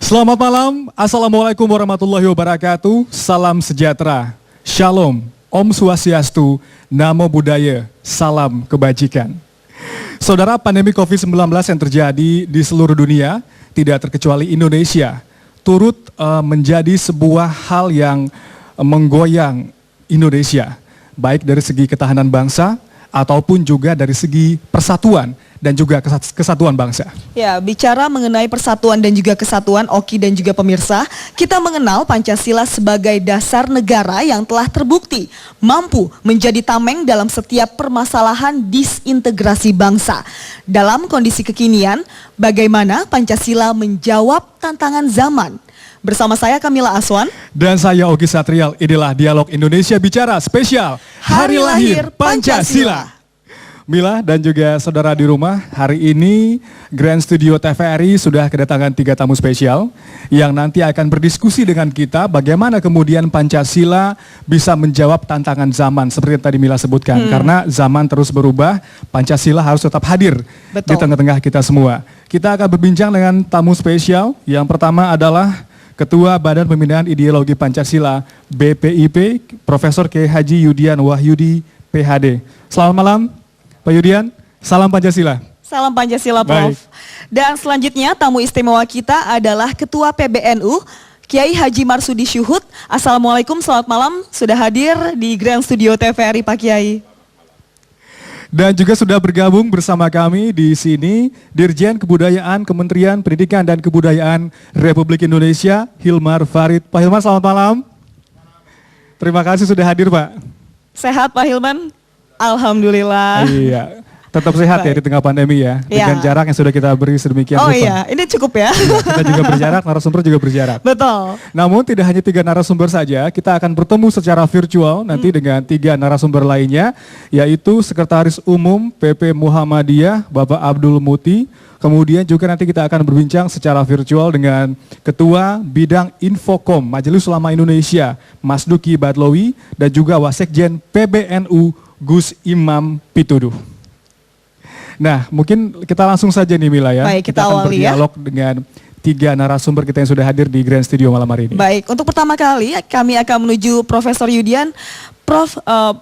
Selamat malam, Assalamualaikum warahmatullahi wabarakatuh, salam sejahtera, Shalom, Om Swastiastu, Namo Buddhaya, salam kebajikan. Saudara, pandemi COVID-19 yang terjadi di seluruh dunia, tidak terkecuali Indonesia, turut menjadi sebuah hal yang menggoyang Indonesia, baik dari segi ketahanan bangsa, ataupun juga dari segi persatuan dan juga kesatuan bangsa. Ya, bicara mengenai persatuan dan juga kesatuan, Oki dan juga pemirsa, kita mengenal Pancasila sebagai dasar negara yang telah terbukti mampu menjadi tameng dalam setiap permasalahan disintegrasi bangsa. Dalam kondisi kekinian, bagaimana Pancasila menjawab tantangan zaman? Bersama saya Kamila Aswan dan saya Oki Satrial. Inilah Dialog Indonesia Bicara spesial Hari Lahir Pancasila. Mila dan juga saudara di rumah, hari ini Grand Studio TVRI sudah kedatangan 3 tamu spesial yang nanti akan berdiskusi dengan kita bagaimana kemudian Pancasila bisa menjawab tantangan zaman seperti yang tadi Mila sebutkan. Karena zaman terus berubah, Pancasila harus tetap hadir di tengah-tengah kita semua. Kita akan berbincang dengan tamu spesial. Yang pertama adalah Ketua Badan Pembinaan Ideologi Pancasila BPIP, Profesor K. Haji Yudian Wahyudi, PhD. Selamat malam, Pak Yudian. Salam Pancasila. Salam Pancasila, Prof. Baik. Dan selanjutnya tamu istimewa kita adalah Ketua PBNU, Kiai Haji Marsudi Syuhud. Assalamualaikum, selamat malam. Sudah hadir di Grand Studio TVRI, Pak Kiai. Dan juga sudah bergabung bersama kami di sini Dirjen Kebudayaan Kementerian Pendidikan dan Kebudayaan Republik Indonesia, Hilmar Farid. Pak Hilmar, selamat malam. Terima kasih sudah hadir, Pak. Sehat, Pak Hilman? Alhamdulillah. Iya, tetap sehat ya di tengah pandemi ya. Dengan jarak yang sudah kita beri sedemikian rupa. Oh iya, ini cukup ya. Kita juga berjarak, narasumber juga berjarak. Betul. Namun tidak hanya 3 narasumber saja, kita akan bertemu secara virtual nanti dengan 3 narasumber lainnya, yaitu Sekretaris Umum PP Muhammadiyah, Bapak Abdul Muti. Kemudian juga nanti kita akan berbincang secara virtual dengan Ketua Bidang Infokom Majelis Ulama Indonesia, Mas Duki Badlowi, dan juga Wasekjen PBNU, Gus Imam Pituduh. Nah, mungkin kita langsung saja nih Mila ya. Baik, kita akan awali berdialog dengan 3 narasumber kita yang sudah hadir di Grand Studio malam hari ini. Baik, untuk pertama kali kami akan menuju Profesor Yudian. Prof,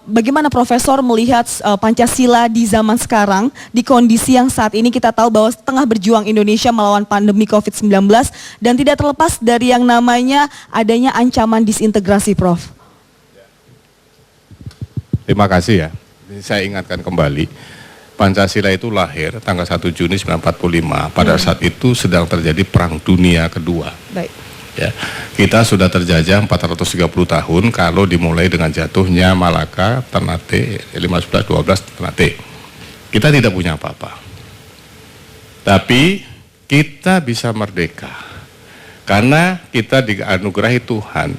bagaimana Profesor melihat Pancasila di zaman sekarang, di kondisi yang saat ini kita tahu bahwa tengah berjuang Indonesia melawan pandemi COVID-19 dan tidak terlepas dari yang namanya adanya ancaman disintegrasi, Prof? Terima kasih ya. Saya ingatkan kembali, Pancasila itu lahir tanggal 1 Juni 1945. Pada saat itu sedang terjadi Perang Dunia Kedua. Baik. Ya, kita sudah terjajah 430 tahun kalau dimulai dengan jatuhnya Malaka, Ternate, 1512 Ternate. Kita tidak punya apa-apa. Tapi kita bisa merdeka. Karena kita dianugerahi Tuhan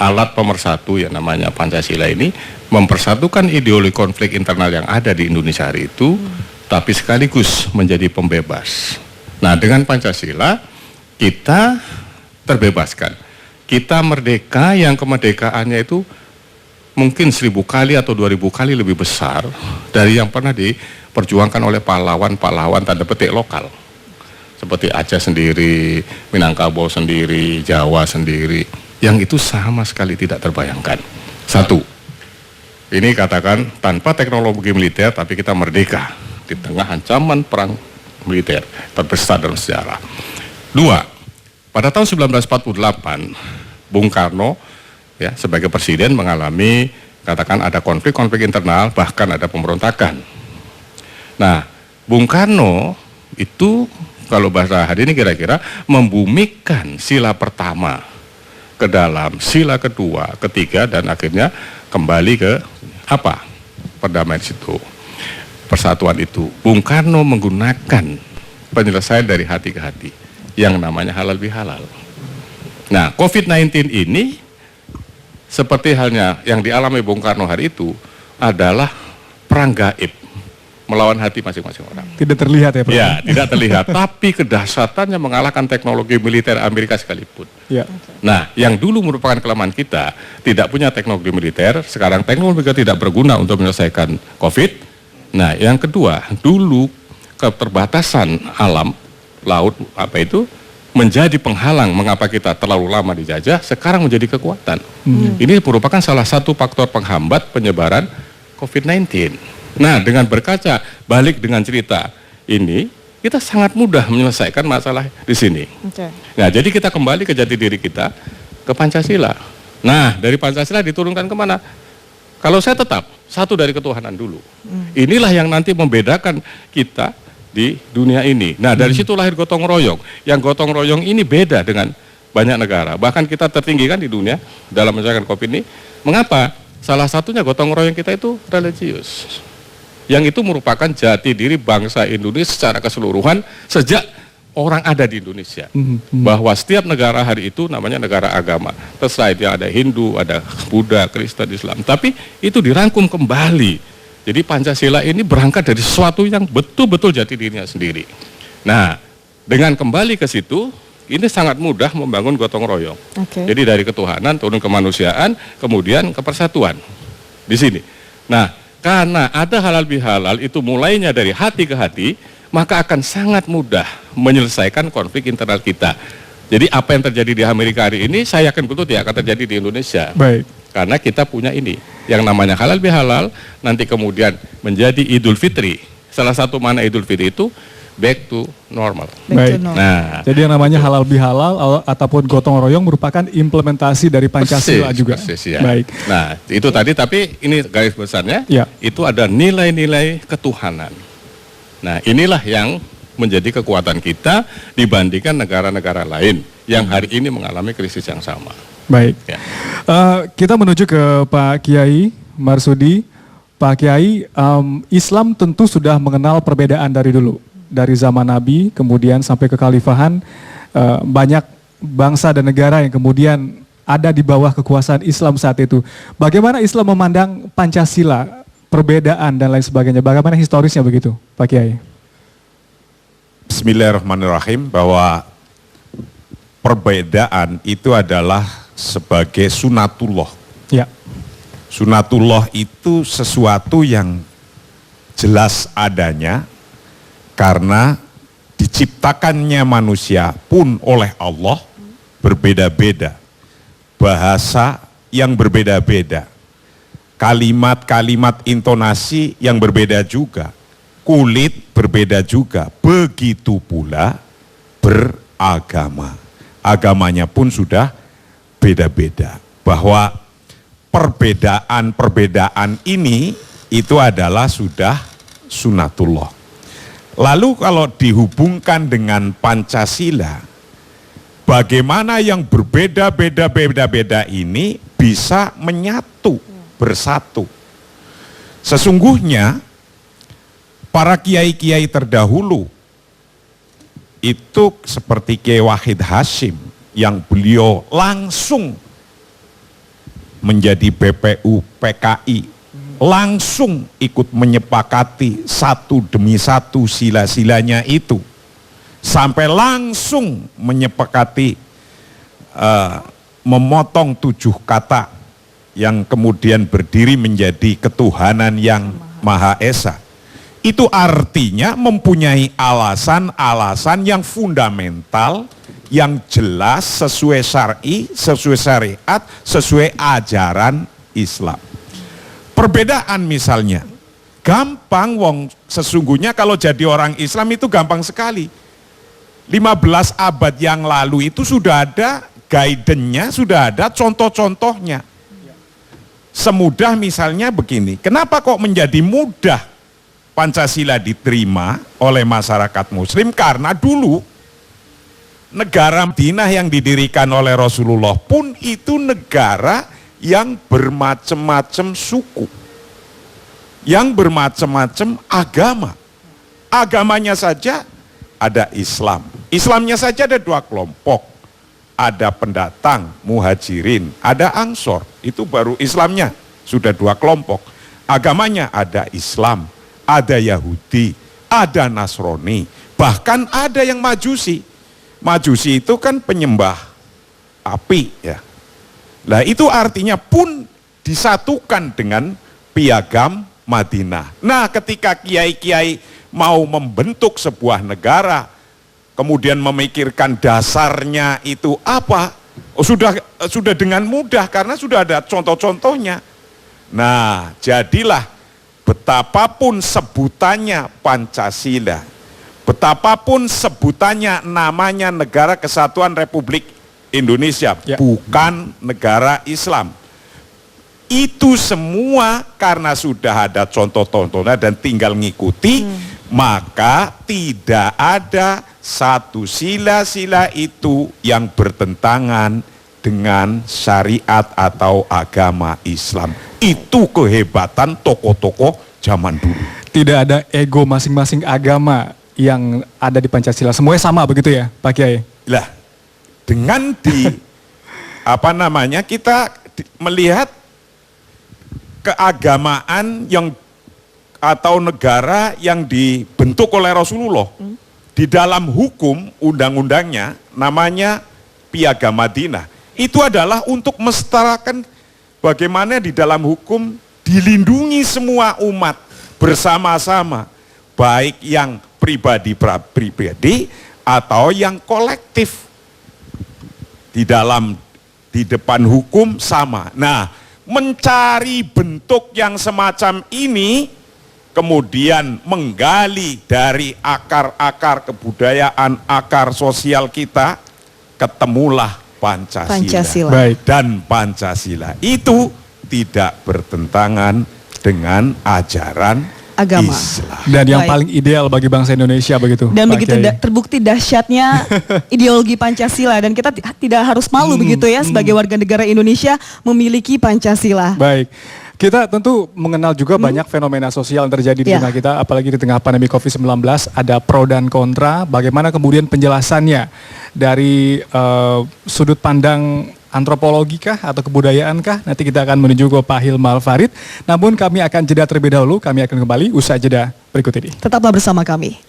alat pemersatu yang namanya Pancasila ini mempersatukan ideologi konflik internal yang ada di Indonesia hari itu, tapi sekaligus menjadi pembebas. Nah, dengan Pancasila kita terbebaskan. Kita merdeka yang kemerdekaannya itu mungkin 1000 kali atau 2000 kali lebih besar dari yang pernah diperjuangkan oleh pahlawan-pahlawan tanda petik lokal. Seperti Aceh sendiri, Minangkabau sendiri, Jawa sendiri. Yang itu sama sekali tidak terbayangkan. 1, ini katakan tanpa teknologi militer tapi kita merdeka di tengah ancaman perang militer terbesar dalam sejarah. 2, pada tahun 1948 Bung Karno ya sebagai presiden mengalami katakan ada konflik-konflik internal, bahkan ada pemberontakan. Nah, Bung Karno itu kalau bahasa hari ini kira-kira membumikan sila pertama ke dalam sila kedua, ketiga, dan akhirnya kembali ke apa? Perdamaian situ, persatuan itu. Bung Karno menggunakan penyelesaian dari hati ke hati yang namanya halal bihalal. Nah, COVID-19 ini seperti halnya yang dialami Bung Karno hari itu adalah perang gaib melawan hati masing-masing orang. Tidak terlihat ya, Prof? Ya, tidak terlihat, tapi kedahsyatannya mengalahkan teknologi militer Amerika sekalipun. Ya. Nah, yang dulu merupakan kelemahan kita, tidak punya teknologi militer, sekarang teknologi kita tidak berguna untuk menyelesaikan COVID. Nah, yang kedua, dulu keterbatasan alam, laut, apa itu, menjadi penghalang mengapa kita terlalu lama dijajah, sekarang menjadi kekuatan. Ini merupakan salah satu faktor penghambat penyebaran COVID-19. Nah, dengan berkaca balik dengan cerita ini, kita sangat mudah menyelesaikan masalah di sini. Nah, jadi kita kembali ke jati diri kita, ke Pancasila. Nah, dari Pancasila diturunkan kemana? Kalau saya tetap satu dari ketuhanan dulu. Inilah yang nanti membedakan kita di dunia ini. Nah, dari situ lahir gotong royong. Yang gotong royong ini beda dengan banyak negara. Bahkan kita tertinggi kan di dunia dalam menyelesaikan COVID ini. Mengapa? Salah satunya gotong royong kita itu religius. Yang itu merupakan jati diri bangsa Indonesia secara keseluruhan sejak orang ada di Indonesia. Bahwa setiap negara hari itu namanya negara agama. Terserah itu ada Hindu, ada Buddha, Kristen, Islam. Tapi itu dirangkum kembali. Jadi Pancasila ini berangkat dari sesuatu yang betul-betul jati dirinya sendiri. Nah, dengan kembali ke situ, ini sangat mudah membangun gotong royong. Jadi dari ketuhanan turun ke kemanusiaan, kemudian ke persatuan di sini. Nah, karena ada halal bihalal itu mulainya dari hati ke hati, maka akan sangat mudah menyelesaikan konflik internal kita. Jadi apa yang terjadi di Amerika hari ini, saya yakin betul tidak akan terjadi di Indonesia. Baik. Karena kita punya ini, yang namanya halal bihalal, nanti kemudian menjadi Idul Fitri. Salah satu makna Idul Fitri itu back to normal. Baik. Nah, jadi yang namanya halal bihalal ataupun gotong royong merupakan implementasi dari Pancasila juga. Persis, ya. Baik. Nah, itu tadi, tapi ini garis besarnya, itu ada nilai-nilai ketuhanan. Nah, inilah yang menjadi kekuatan kita dibandingkan negara-negara lain yang hari ini mengalami krisis yang sama. Baik. Ya. Kita menuju ke Pak Kiai Marsudi. Pak Kiai, Islam tentu sudah mengenal perbedaan dari dulu. Dari zaman Nabi, kemudian sampai ke Khalifahan, banyak bangsa dan negara yang kemudian ada di bawah kekuasaan Islam saat itu. Bagaimana Islam memandang Pancasila, perbedaan dan lain sebagainya? Bagaimana historisnya begitu, Pak Kiai? Bismillahirrahmanirrahim, bahwa perbedaan itu adalah sebagai sunatullah. Ya. Sunatullah itu sesuatu yang jelas adanya karena diciptakannya manusia pun oleh Allah berbeda-beda. Bahasa yang berbeda-beda. Kalimat-kalimat intonasi yang berbeda juga. Kulit berbeda juga. Begitu pula beragama. Agamanya pun sudah beda-beda. Bahwa perbedaan-perbedaan ini itu adalah sudah sunatullah. Lalu kalau dihubungkan dengan Pancasila, bagaimana yang berbeda-beda ini bisa menyatu, bersatu. Sesungguhnya para kiai-kiai terdahulu itu seperti Kiai Wahid Hasyim yang beliau langsung menjadi BPU PKI, langsung ikut menyepakati satu demi satu sila-silanya itu, sampai langsung menyepakati memotong 7 kata yang kemudian berdiri menjadi ketuhanan yang Maha Esa. Itu artinya mempunyai alasan-alasan yang fundamental, yang jelas sesuai syar'i, sesuai syariat, sesuai ajaran Islam. Perbedaan misalnya, gampang wong, sesungguhnya kalau jadi orang Islam itu gampang sekali. 15 abad yang lalu itu sudah ada guidance-nya, sudah ada contoh-contohnya. Semudah misalnya begini, kenapa kok menjadi mudah Pancasila diterima oleh masyarakat muslim? Karena dulu negara Madinah yang didirikan oleh Rasulullah pun itu negara yang bermacam-macam suku, yang bermacam-macam agama. Agamanya saja ada Islam. Islamnya saja ada 2 kelompok. Ada pendatang, muhajirin, ada ansor. Itu baru Islamnya, sudah 2 kelompok. Agamanya ada Islam, ada Yahudi, ada Nasrani, bahkan ada yang Majusi. Majusi itu kan penyembah api ya. Nah itu artinya pun disatukan dengan piagam Madinah. Nah ketika kiai-kiai mau membentuk sebuah negara, kemudian memikirkan dasarnya itu apa, sudah dengan mudah karena sudah ada contoh-contohnya. Nah, jadilah betapapun sebutannya Pancasila, betapapun sebutannya namanya Negara Kesatuan Republik Indonesia, bukan negara Islam. Itu semua karena sudah ada contoh-contohnya dan tinggal ngikuti, maka tidak ada satu sila-sila itu yang bertentangan dengan syariat atau agama Islam. Itu kehebatan tokoh-tokoh zaman dulu. Tidak ada ego masing-masing agama yang ada di Pancasila. Semuanya sama begitu ya, Pak Kiai? Lah, dengan kita melihat keagamaan yang atau negara yang dibentuk oleh Rasulullah di dalam hukum undang-undangnya namanya Piagam Madinah. Itu adalah untuk mesetarakan bagaimana di dalam hukum dilindungi semua umat bersama-sama, baik yang pribadi atau yang kolektif. Di depan hukum sama. Nah, mencari bentuk yang semacam ini, kemudian menggali dari akar-akar kebudayaan, akar sosial kita, ketemulah Pancasila. Baik. Dan Pancasila itu tidak bertentangan dengan ajaran agama Islam. Dan yang paling ideal bagi bangsa Indonesia begitu. Dan Pak begitu Kiai. terbukti dahsyatnya ideologi Pancasila, dan kita tidak harus malu begitu ya sebagai warga negara Indonesia memiliki Pancasila. Baik. Kita tentu mengenal juga banyak fenomena sosial yang terjadi di tengah kita, apalagi di tengah pandemi COVID-19, ada pro dan kontra, bagaimana kemudian penjelasannya dari sudut pandang antropologi kah atau kebudayaan kah? Nanti kita akan menuju ke Pak Hilmar Farid. Namun kami akan jeda terlebih dahulu, kami akan kembali usai jeda berikut ini. Tetaplah bersama kami.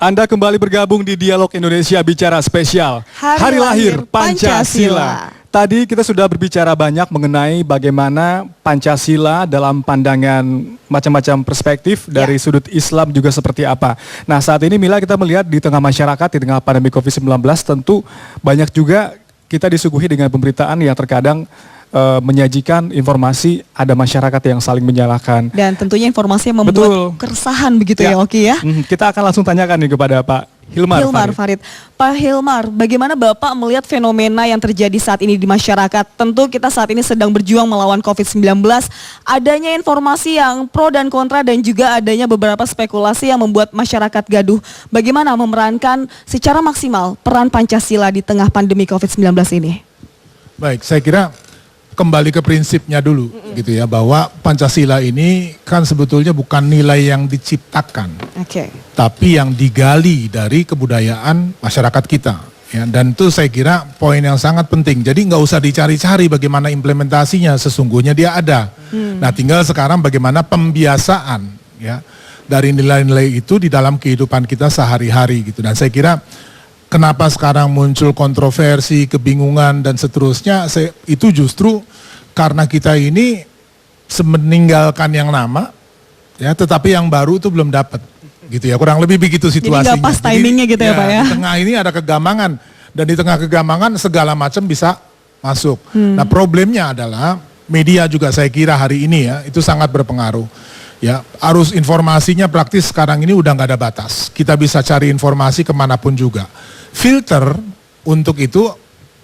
Anda kembali bergabung di Dialog Indonesia Bicara Spesial Hari Lahir Pancasila. Tadi kita sudah berbicara banyak mengenai bagaimana Pancasila dalam pandangan macam-macam perspektif dari sudut Islam juga seperti apa. Nah, saat ini Mila, kita melihat di tengah masyarakat, di tengah pandemi COVID-19, tentu banyak juga kita disuguhi dengan pemberitaan yang terkadang menyajikan informasi ada masyarakat yang saling menyalahkan. Dan tentunya informasi yang membuat keresahan begitu ya Oki ya. Kita akan langsung tanyakan nih kepada Pak Hilmar Farid. Pak Hilmar, bagaimana Bapak melihat fenomena yang terjadi saat ini di masyarakat? Tentu kita saat ini sedang berjuang melawan COVID-19, adanya informasi yang pro dan kontra dan juga adanya beberapa spekulasi yang membuat masyarakat gaduh. Bagaimana memerankan secara maksimal peran Pancasila di tengah pandemi COVID-19 ini? Baik, saya kira kembali ke prinsipnya dulu gitu ya, bahwa Pancasila ini kan sebetulnya bukan nilai yang diciptakan, tapi yang digali dari kebudayaan masyarakat kita ya, dan itu saya kira poin yang sangat penting. Jadi nggak usah dicari-cari bagaimana implementasinya, sesungguhnya dia ada. Nah, tinggal sekarang bagaimana pembiasaan ya dari nilai-nilai itu di dalam kehidupan kita sehari-hari gitu. Dan saya kira kenapa sekarang muncul kontroversi, kebingungan dan seterusnya, itu justru karena kita ini meninggalkan yang lama, ya, tetapi yang baru itu belum dapat, gitu ya. Kurang lebih begitu situasinya. Jadi nggak pas timingnya gitu ya Pak ya. Di tengah ini ada kegamangan, dan di tengah kegamangan segala macam bisa masuk. Nah, problemnya adalah media juga saya kira hari ini ya, itu sangat berpengaruh. Ya, arus informasinya praktis sekarang ini udah nggak ada batas. Kita bisa cari informasi kemanapun juga. Filter untuk itu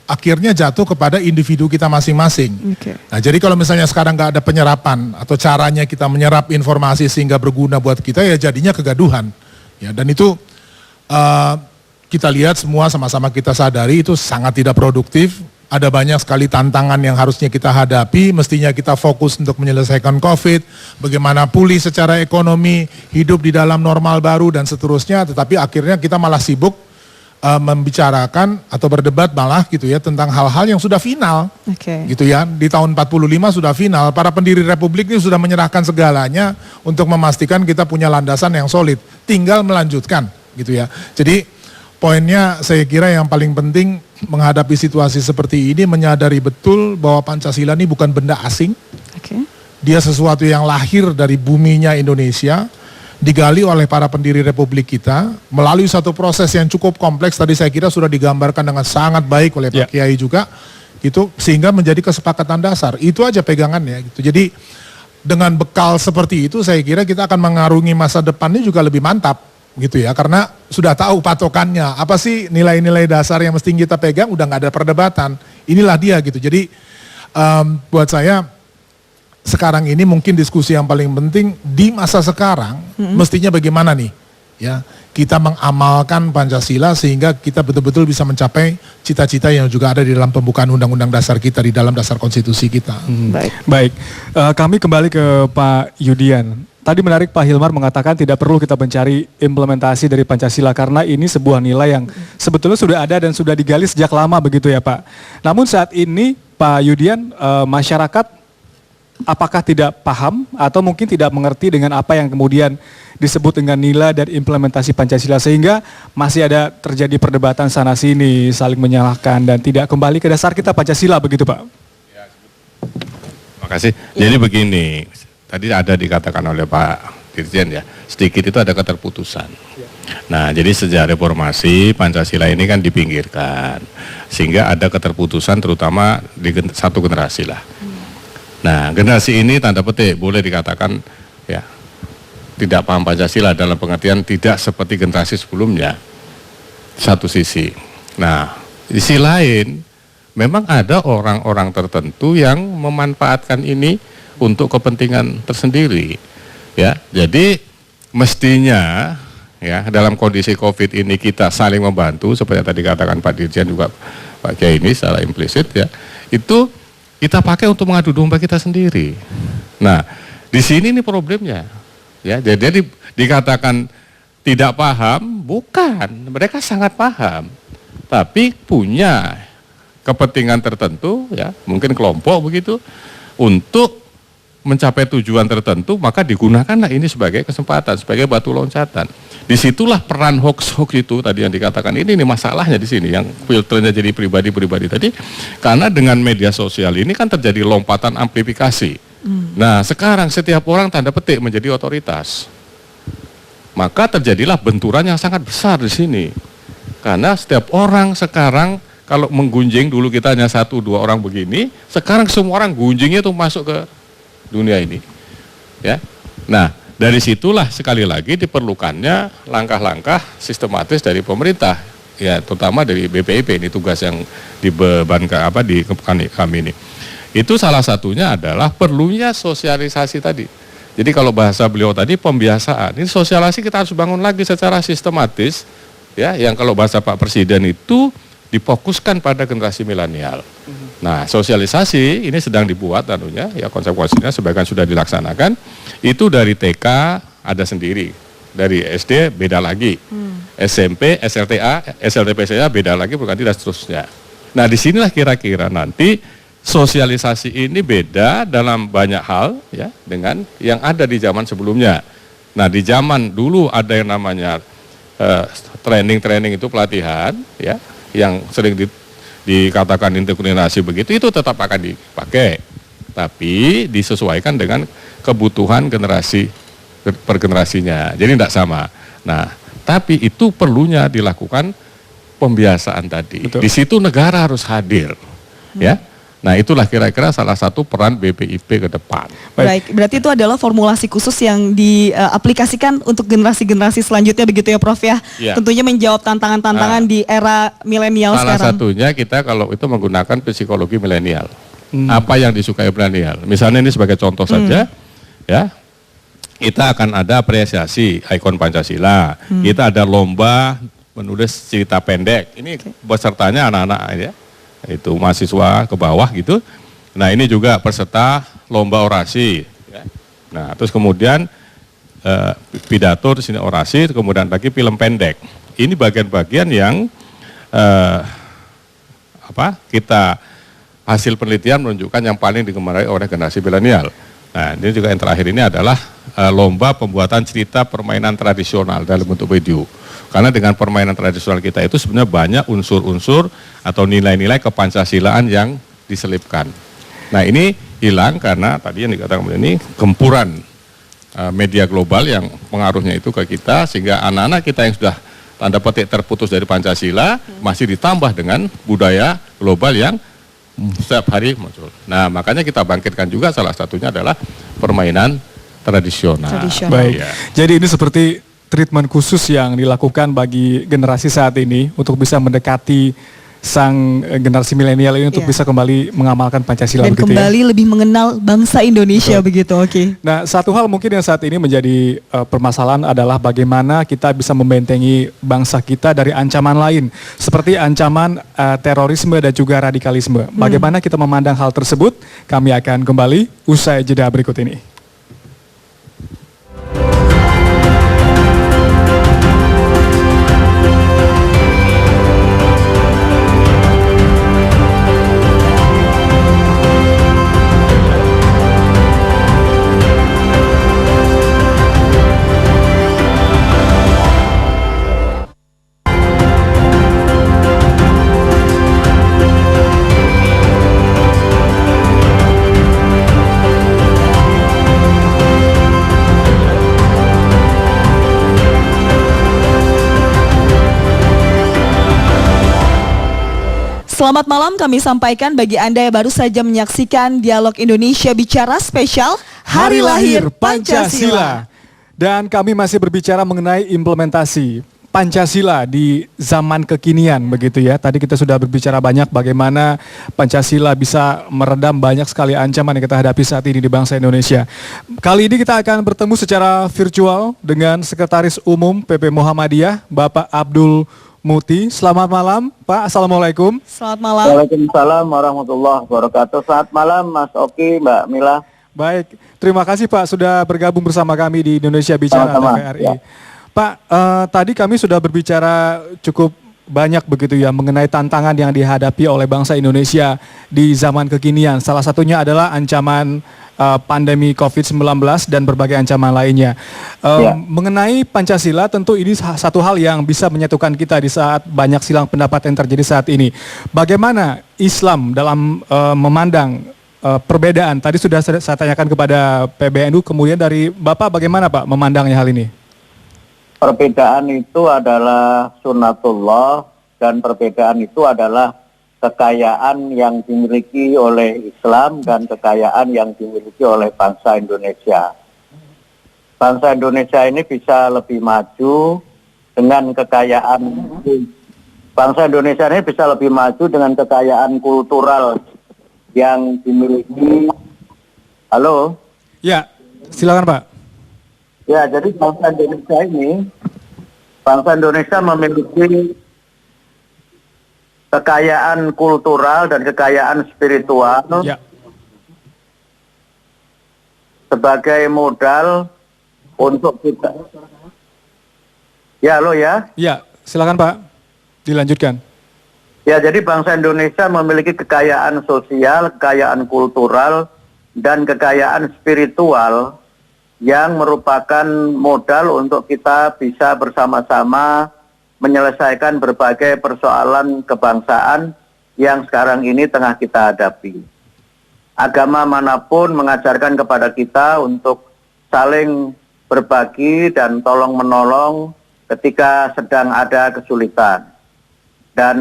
akhirnya jatuh kepada individu kita masing-masing. Nah, jadi kalau misalnya sekarang nggak ada penyerapan atau caranya kita menyerap informasi sehingga berguna buat kita, ya jadinya kegaduhan. Ya, dan itu kita lihat semua sama-sama kita sadari itu sangat tidak produktif. Ada banyak sekali tantangan yang harusnya kita hadapi, mestinya kita fokus untuk menyelesaikan COVID, bagaimana pulih secara ekonomi, hidup di dalam normal baru dan seterusnya, tetapi akhirnya kita malah sibuk membicarakan atau berdebat malah gitu ya tentang hal-hal yang sudah final. Gitu ya, di tahun 45 sudah final, para pendiri Republik ini sudah menyerahkan segalanya untuk memastikan kita punya landasan yang solid, tinggal melanjutkan gitu ya. Jadi poinnya saya kira yang paling penting menghadapi situasi seperti ini menyadari betul bahwa Pancasila ini bukan benda asing. Dia sesuatu yang lahir dari buminya Indonesia, digali oleh para pendiri Republik kita melalui satu proses yang cukup kompleks. Tadi saya kira sudah digambarkan dengan sangat baik oleh Pak Kiai juga, gitu, sehingga menjadi kesepakatan dasar. Itu aja pegangannya. Gitu. Jadi dengan bekal seperti itu, saya kira kita akan mengarungi masa depannya juga lebih mantap. Gitu ya, karena sudah tahu patokannya, apa sih nilai-nilai dasar yang mesti kita pegang, udah nggak ada perdebatan. Inilah dia gitu. Jadi buat saya sekarang ini mungkin diskusi yang paling penting di masa sekarang, mestinya bagaimana nih, ya kita mengamalkan Pancasila sehingga kita betul-betul bisa mencapai cita-cita yang juga ada di dalam pembukaan Undang-Undang Dasar kita, di dalam dasar konstitusi kita. Baik. Kami kembali ke Pak Yudian. Tadi menarik Pak Hilmar mengatakan tidak perlu kita mencari implementasi dari Pancasila karena ini sebuah nilai yang sebetulnya sudah ada dan sudah digali sejak lama begitu ya Pak. Namun saat ini Pak Yudian, masyarakat apakah tidak paham atau mungkin tidak mengerti dengan apa yang kemudian disebut dengan nilai dan implementasi Pancasila sehingga masih ada terjadi perdebatan sana sini, saling menyalahkan dan tidak kembali ke dasar kita Pancasila begitu Pak? Terima kasih. Jadi begini. Tadi ada dikatakan oleh Pak Dirjen ya, sedikit itu ada keterputusan. Nah, jadi sejak reformasi Pancasila ini kan dipinggirkan, sehingga ada keterputusan terutama di satu generasi lah. Nah, generasi ini tanda petik boleh dikatakan ya tidak paham Pancasila dalam pengertian tidak seperti generasi sebelumnya. Satu sisi. Nah, di sisi lain memang ada orang-orang tertentu yang memanfaatkan ini untuk kepentingan tersendiri, ya. Jadi mestinya, ya, dalam kondisi COVID ini kita saling membantu, seperti yang tadi katakan Pak Dirjen juga Pak Kiai ini secara implisit, ya. Itu kita pakai untuk mengadu domba kita sendiri. Nah, di sini nih problemnya, ya. Jadi dikatakan tidak paham, bukan, mereka sangat paham, tapi punya kepentingan tertentu, ya, mungkin kelompok begitu, untuk mencapai tujuan tertentu, maka digunakanlah ini sebagai kesempatan, sebagai batu loncatan. Disitulah peran hoax itu tadi yang dikatakan ini masalahnya di sini, yang filternya jadi pribadi-pribadi tadi, karena dengan media sosial ini kan terjadi lompatan amplifikasi. Nah, sekarang setiap orang tanda petik menjadi otoritas, maka terjadilah benturan yang sangat besar di sini, karena setiap orang sekarang kalau menggunjing dulu kita hanya 1-2 orang begini, sekarang semua orang gunjingnya itu masuk ke dunia ini, ya. Nah, dari situlah sekali lagi diperlukannya langkah-langkah sistematis dari pemerintah, ya, terutama dari BPIP. Ini tugas yang dibebankan di kami ini. Itu salah satunya adalah perlunya sosialisasi tadi. Jadi kalau bahasa beliau tadi pembiasaan, ini sosialisasi kita harus bangun lagi secara sistematis, ya. Yang kalau bahasa Pak Presiden itu difokuskan pada generasi milenial. Nah, sosialisasi ini sedang dibuat anunya, ya, konsep-konsepnya sebagian sudah dilaksanakan. Itu dari TK ada sendiri, dari SD beda lagi, SMP, SLTA, SLTPCA beda lagi, bukan tidak seterusnya. Nah, disinilah kira-kira nanti sosialisasi ini beda dalam banyak hal, ya, dengan yang ada di zaman sebelumnya. Nah, di zaman dulu ada yang namanya training itu pelatihan, ya, yang sering dikatakan integrasi begitu, itu tetap akan dipakai, tapi disesuaikan dengan kebutuhan generasi per generasinya, jadi tidak sama. Nah, tapi itu perlunya dilakukan pembiasaan tadi. Betul. Di situ negara harus hadir, ya. Nah, itulah kira-kira salah satu peran BPIP ke depan. Baik, berarti itu adalah formulasi khusus yang diaplikasikan untuk generasi-generasi selanjutnya begitu ya Prof ya? Ya. Tentunya menjawab tantangan-tantangan di era milenial sekarang. Salah satunya kita kalau itu menggunakan psikologi milenial. Apa yang disukai milenial? Misalnya ini sebagai contoh saja, ya. Kita akan ada apresiasi ikon Pancasila. Kita ada lomba menulis cerita pendek. Ini pesertanya anak-anak ya, itu mahasiswa ke bawah gitu. Nah ini juga peserta lomba orasi. Ya. Nah terus kemudian pidato di sini orasi, kemudian lagi film pendek. Ini bagian-bagian yang kita hasil penelitian menunjukkan yang paling digemari oleh generasi milenial. Nah ini juga yang terakhir ini adalah lomba pembuatan cerita permainan tradisional dalam bentuk video. Karena dengan permainan tradisional kita itu sebenarnya banyak unsur-unsur atau nilai-nilai kepancasilaan yang diselipkan. Nah ini hilang karena tadi yang dikatakan ini gempuran media global yang pengaruhnya itu ke kita, sehingga anak-anak kita yang sudah tanda petik terputus dari Pancasila masih ditambah dengan budaya global yang setiap hari muncul. Nah makanya kita bangkitkan juga, salah satunya adalah permainan tradisional. Baik, ya. Jadi ini seperti treatment khusus yang dilakukan bagi generasi saat ini untuk bisa mendekati sang generasi milenial ini untuk bisa kembali mengamalkan Pancasila dan begitu kembali lebih mengenal bangsa Indonesia. Betul. Begitu. Oke. Nah, satu hal mungkin yang saat ini menjadi permasalahan adalah bagaimana kita bisa membentengi bangsa kita dari ancaman lain seperti ancaman terorisme dan juga radikalisme. Bagaimana kita memandang hal tersebut? Kami akan kembali usai jeda berikut ini. Selamat malam, kami sampaikan bagi Anda yang baru saja menyaksikan Dialog Indonesia Bicara spesial Hari Lahir Pancasila. Dan kami masih berbicara mengenai implementasi Pancasila di zaman kekinian begitu ya. Tadi kita sudah berbicara banyak bagaimana Pancasila bisa meredam banyak sekali ancaman yang kita hadapi saat ini di bangsa Indonesia. Kali ini kita akan bertemu secara virtual dengan Sekretaris Umum PP Muhammadiyah, Bapak Abdul Muti. Selamat malam Pak, Assalamualaikum. Selamat malam. Waalaikumsalam warahmatullahi wabarakatuh. Selamat malam Mas Oki, Mbak Mila. Baik, terima kasih Pak sudah bergabung bersama kami di Indonesia Bicara TVRI. Ya. Pak, tadi kami sudah berbicara cukup banyak begitu ya mengenai tantangan yang dihadapi oleh bangsa Indonesia di zaman kekinian. Salah satunya adalah ancaman pandemi COVID-19 dan berbagai ancaman lainnya. Mengenai Pancasila tentu ini satu hal yang bisa menyatukan kita di saat banyak silang pendapat yang terjadi saat ini. Bagaimana Islam dalam memandang perbedaan? Tadi sudah saya tanyakan kepada PBNU, kemudian dari Bapak bagaimana Pak memandangnya hal ini? Perbedaan itu adalah sunnatullah dan perbedaan itu adalah kekayaan yang dimiliki oleh Islam dan kekayaan yang dimiliki oleh bangsa Indonesia. Bangsa Indonesia ini bisa lebih maju dengan kekayaan, bangsa Indonesia ini bisa lebih maju dengan kekayaan kultural yang dimiliki. Halo? Ya, silakan Pak. Ya, jadi bangsa Indonesia memiliki kekayaan kultural dan kekayaan spiritual sebagai modal untuk kita. Ya, halo ya? Ya, silakan Pak, dilanjutkan. Ya, jadi bangsa Indonesia memiliki kekayaan sosial, kekayaan kultural, dan kekayaan spiritual yang merupakan modal untuk kita bisa bersama-sama menyelesaikan berbagai persoalan kebangsaan yang sekarang ini tengah kita hadapi. Agama manapun mengajarkan kepada kita untuk saling berbagi dan tolong-menolong ketika sedang ada kesulitan. Dan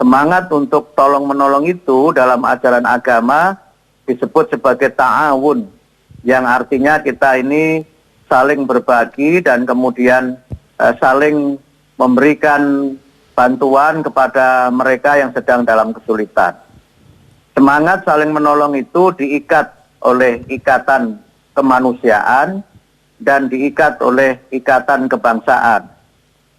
semangat untuk tolong-menolong itu dalam ajaran agama disebut sebagai ta'awun, yang artinya kita ini saling berbagi dan kemudian saling memberikan bantuan kepada mereka yang sedang dalam kesulitan. Semangat saling menolong itu diikat oleh ikatan kemanusiaan dan diikat oleh ikatan kebangsaan.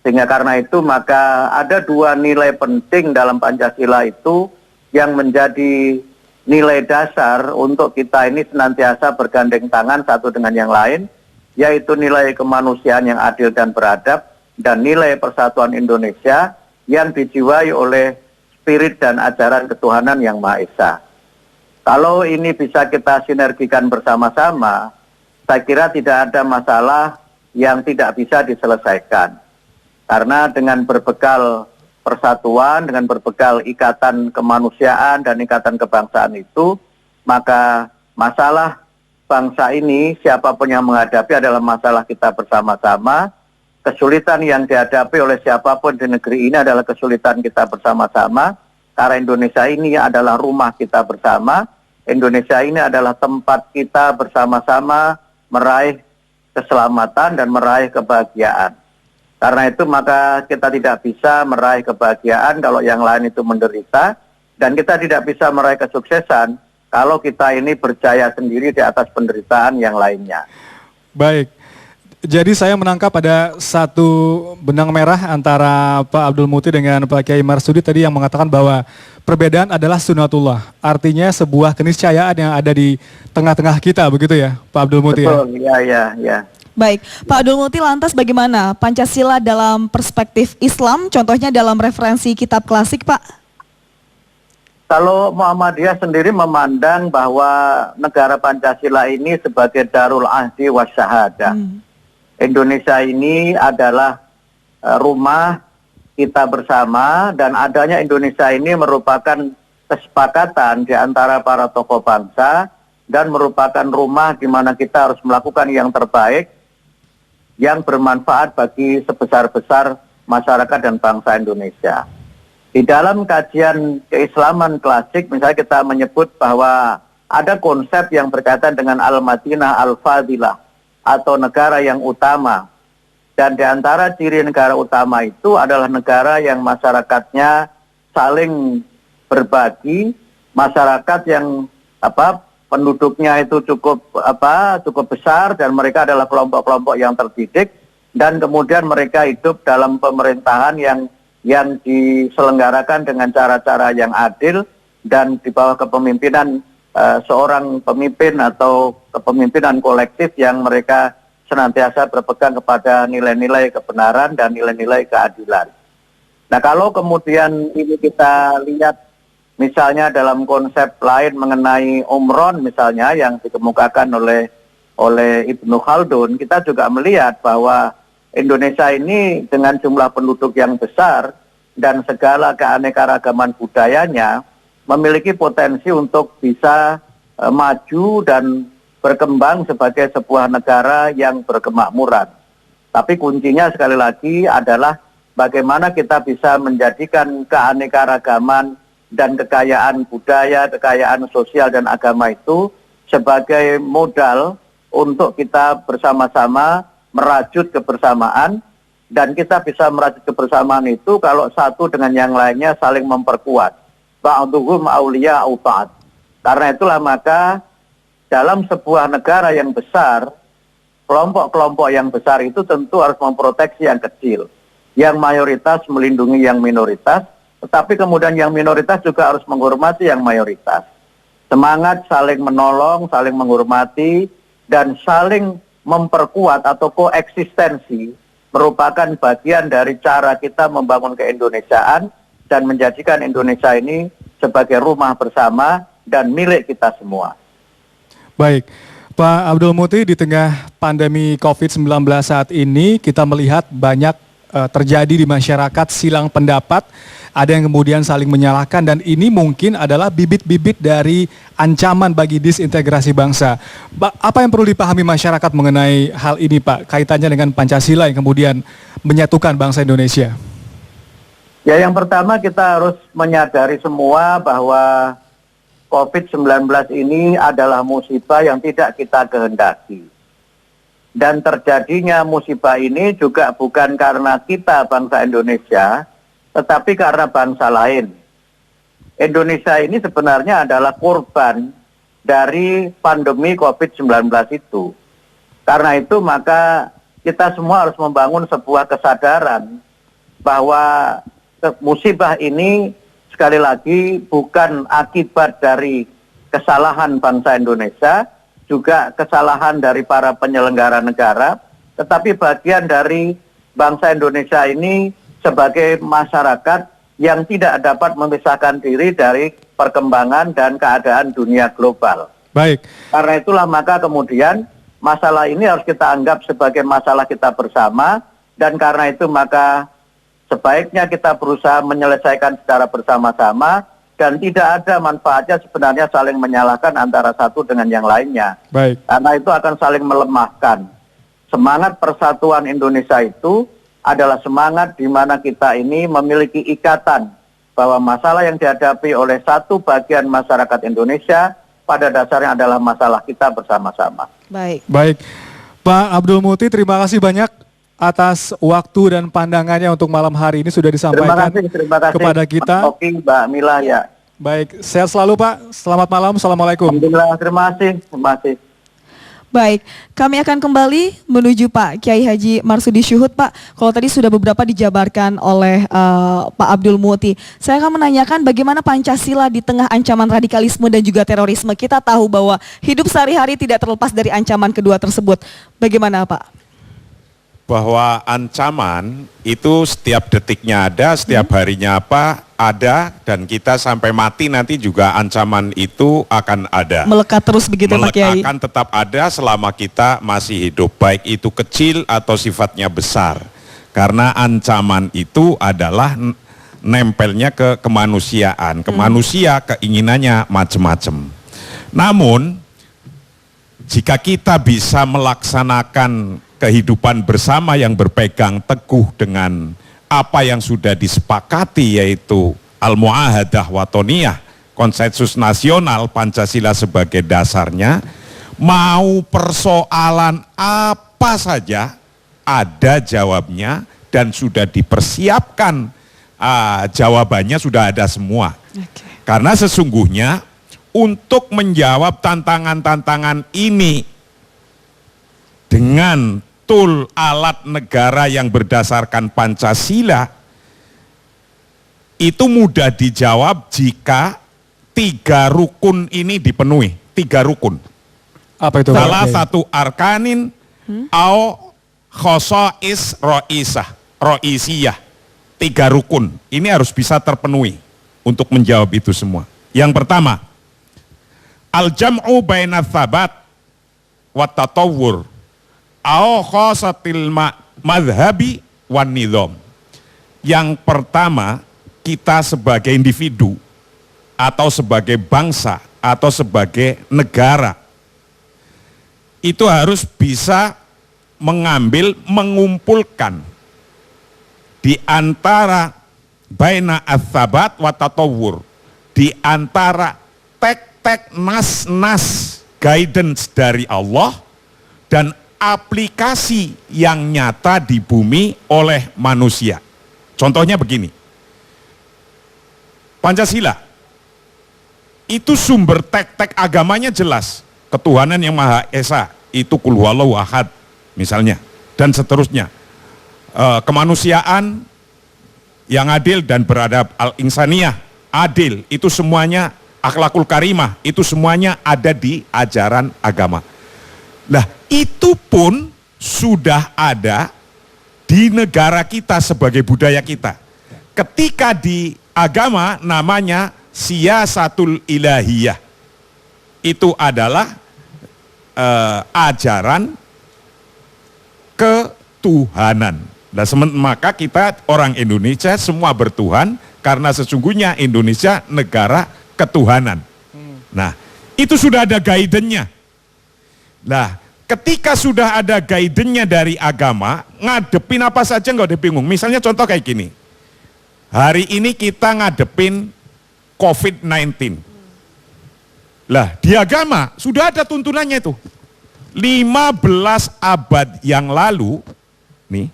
Sehingga karena itu maka ada dua nilai penting dalam Pancasila itu yang menjadi nilai dasar untuk kita ini senantiasa bergandeng tangan satu dengan yang lain, yaitu nilai kemanusiaan yang adil dan beradab dan nilai persatuan Indonesia yang dijiwai oleh spirit dan ajaran ketuhanan yang Maha Esa. Kalau ini bisa kita sinergikan bersama-sama, saya kira tidak ada masalah yang tidak bisa diselesaikan. Karena dengan berbekal persatuan, dengan berbekal ikatan kemanusiaan dan ikatan kebangsaan itu, maka masalah bangsa ini siapapun yang menghadapi adalah masalah kita bersama-sama. Kesulitan yang dihadapi oleh siapapun di negeri ini adalah kesulitan kita bersama-sama. Karena Indonesia ini adalah rumah kita bersama. Indonesia ini adalah tempat kita bersama-sama meraih keselamatan dan meraih kebahagiaan. Karena itu maka kita tidak bisa meraih kebahagiaan kalau yang lain itu menderita, dan kita tidak bisa meraih kesuksesan kalau kita ini berjaya sendiri di atas penderitaan yang lainnya. Baik, jadi saya menangkap ada satu benang merah antara Pak Abdul Muti dengan Pak Kiai Marsudi tadi yang mengatakan bahwa perbedaan adalah sunatullah. Artinya sebuah keniscayaan yang ada di tengah-tengah kita, begitu ya Pak Abdul Muti? Betul, ya. Baik, Pak Abdul Muti, lantas bagaimana Pancasila dalam perspektif Islam, contohnya dalam referensi kitab klasik, Pak? Kalau Muhammadiyah sendiri memandang bahwa negara Pancasila ini sebagai Darul Ahdi Wasyahadah. Indonesia ini adalah rumah kita bersama, dan adanya Indonesia ini merupakan kesepakatan di antara para tokoh bangsa dan merupakan rumah di mana kita harus melakukan yang terbaik yang bermanfaat bagi sebesar-besar masyarakat dan bangsa Indonesia. Di dalam kajian keislaman klasik, misalnya kita menyebut bahwa ada konsep yang berkaitan dengan Al-Madinah Al-Fadilah atau negara yang utama. Dan di antara ciri negara utama itu adalah negara yang masyarakatnya saling berbagi, masyarakat yang penduduknya itu cukup besar, dan mereka adalah kelompok-kelompok yang terdidik, dan kemudian mereka hidup dalam pemerintahan yang diselenggarakan dengan cara-cara yang adil dan di bawah kepemimpinan seorang pemimpin atau kepemimpinan kolektif yang mereka senantiasa berpegang kepada nilai-nilai kebenaran dan nilai-nilai keadilan. Nah, kalau kemudian ini kita lihat misalnya dalam konsep lain mengenai Umron misalnya yang dikemukakan oleh Ibnu Khaldun, kita juga melihat bahwa Indonesia ini dengan jumlah penduduk yang besar dan segala keanekaragaman budayanya memiliki potensi untuk bisa maju dan berkembang sebagai sebuah negara yang berkemakmuran. Tapi kuncinya sekali lagi adalah bagaimana kita bisa menjadikan keanekaragaman dan kekayaan budaya, kekayaan sosial dan agama itu sebagai modal untuk kita bersama-sama merajut kebersamaan, dan kita bisa merajut kebersamaan itu kalau satu dengan yang lainnya saling memperkuat. Ba'duhum awliya'u ba'd. Karena itulah maka dalam sebuah negara yang besar, kelompok-kelompok yang besar itu tentu harus memproteksi yang kecil. Yang mayoritas melindungi yang minoritas, tetapi kemudian yang minoritas juga harus menghormati yang mayoritas. Semangat saling menolong, saling menghormati, dan saling memperkuat atau koeksistensi merupakan bagian dari cara kita membangun keindonesiaan dan menjadikan Indonesia ini sebagai rumah bersama dan milik kita semua. Baik, Pak Abdul Muti, di tengah pandemi COVID-19 saat ini kita melihat banyak terjadi di masyarakat silang pendapat, ada yang kemudian saling menyalahkan, dan ini mungkin adalah bibit-bibit dari ancaman bagi disintegrasi bangsa. Apa yang perlu dipahami masyarakat mengenai hal ini, Pak, kaitannya dengan Pancasila yang kemudian menyatukan bangsa Indonesia? Ya, yang pertama kita harus menyadari semua bahwa COVID-19 ini adalah musibah yang tidak kita kehendaki. Dan terjadinya musibah ini juga bukan karena kita bangsa Indonesia, tetapi karena bangsa lain. Indonesia ini sebenarnya adalah korban dari pandemi COVID-19 itu. Karena itu maka kita semua harus membangun sebuah kesadaran bahwa musibah ini sekali lagi bukan akibat dari kesalahan bangsa Indonesia, juga kesalahan dari para penyelenggara negara, tetapi bagian dari bangsa Indonesia ini sebagai masyarakat yang tidak dapat memisahkan diri dari perkembangan dan keadaan dunia global. Baik. Karena itulah maka kemudian masalah ini harus kita anggap sebagai masalah kita bersama, dan karena itu maka sebaiknya kita berusaha menyelesaikan secara bersama-sama, dan tidak ada manfaatnya sebenarnya saling menyalahkan antara satu dengan yang lainnya. Baik. Karena itu akan saling melemahkan. Semangat persatuan Indonesia itu adalah semangat di mana kita ini memiliki ikatan bahwa masalah yang dihadapi oleh satu bagian masyarakat Indonesia pada dasarnya adalah masalah kita bersama-sama. Baik. Baik. Pak Abdul Muti, terima kasih banyak atas waktu dan pandangannya untuk malam hari ini sudah disampaikan terima kasih kepada kita. Oke, Mbak Mila ya. Baik, sehat selalu Pak. Selamat malam. Assalamualaikum. Alhamdulillah, terima kasih. Baik, kami akan kembali menuju Pak Kiai Haji Marsudi Syuhud, Pak. Kalau tadi sudah beberapa dijabarkan oleh Pak Abdul Muti, saya akan menanyakan bagaimana Pancasila di tengah ancaman radikalisme dan juga terorisme. Kita tahu bahwa hidup sehari-hari tidak terlepas dari ancaman kedua tersebut. Bagaimana Pak? Bahwa ancaman itu setiap detiknya ada, setiap harinya ada, dan kita sampai mati nanti juga ancaman itu akan ada. Melekat terus begitu Pak Kiai? Akan tetap ada selama kita masih hidup, baik itu kecil atau sifatnya besar. Karena ancaman itu adalah nempelnya ke kemanusiaan. Manusia keinginannya macam-macam. Namun, jika kita bisa melaksanakan kehidupan bersama yang berpegang teguh dengan apa yang sudah disepakati, yaitu Al-Mu'ahadah Watoniyah, konsensus nasional, Pancasila sebagai dasarnya, mau persoalan apa saja ada jawabnya dan sudah dipersiapkan jawabannya, sudah ada semua. Karena sesungguhnya untuk menjawab tantangan-tantangan ini dengan tool alat negara yang berdasarkan Pancasila itu mudah dijawab jika 3 rukun ini dipenuhi. 3 rukun. Apa itu? Salah satu arkanin au khosais ro'isiyah. 3 rukun. Ini harus bisa terpenuhi untuk menjawab itu semua. Yang pertama, al-jam'u baina tsabat wa tatawwur au khosatil madhabi wan nidham. Yang pertama, kita sebagai individu atau sebagai bangsa atau sebagai negara itu harus bisa mengumpulkan di antara baina ats-tsabat wa tatawwur, di antara tek-tek nas-nas guidance dari Allah dan aplikasi yang nyata di bumi oleh manusia. Contohnya begini, Pancasila itu sumber tek-tek agamanya jelas, ketuhanan yang Maha Esa, itu Qul huwallahu ahad misalnya, dan seterusnya. Kemanusiaan yang adil dan beradab, al-insaniyah, adil, itu semuanya, akhlakul karimah, itu semuanya ada di ajaran agama. Nah, itu pun sudah ada di negara kita sebagai budaya kita. Ketika di agama namanya siyasatul ilahiyah. Itu adalah ajaran ketuhanan. Nah, maka kita orang Indonesia semua bertuhan karena sesungguhnya Indonesia negara ketuhanan. Nah, itu sudah ada guidance-nya. Nah, ketika sudah ada guidance-nya dari agama, ngadepin apa saja nggak ada bingung. Misalnya contoh kayak gini, hari ini kita ngadepin COVID-19. Lah, di agama sudah ada tuntunannya itu. 15 abad yang lalu, nih,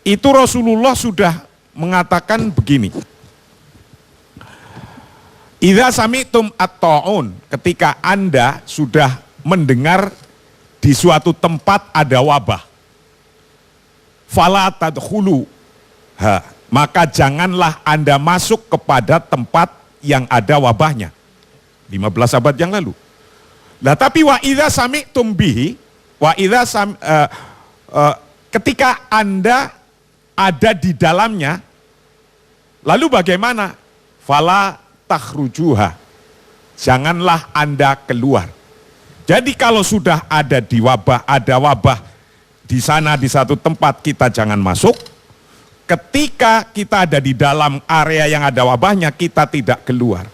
itu Rasulullah sudah mengatakan begini. Idza sami'tum at-ta'un, ketika Anda sudah mendengar di suatu tempat ada wabah, fala tadkhulu maka janganlah Anda masuk kepada tempat yang ada wabahnya. 15 abad yang lalu. Nah, tapi wa idza sami'tum bihi, ketika Anda ada di dalamnya, lalu bagaimana? Fala takhrujuha. Janganlah Anda keluar. Jadi kalau sudah ada wabah di sana di satu tempat, kita jangan masuk. Ketika kita ada di dalam area yang ada wabahnya, kita tidak keluar.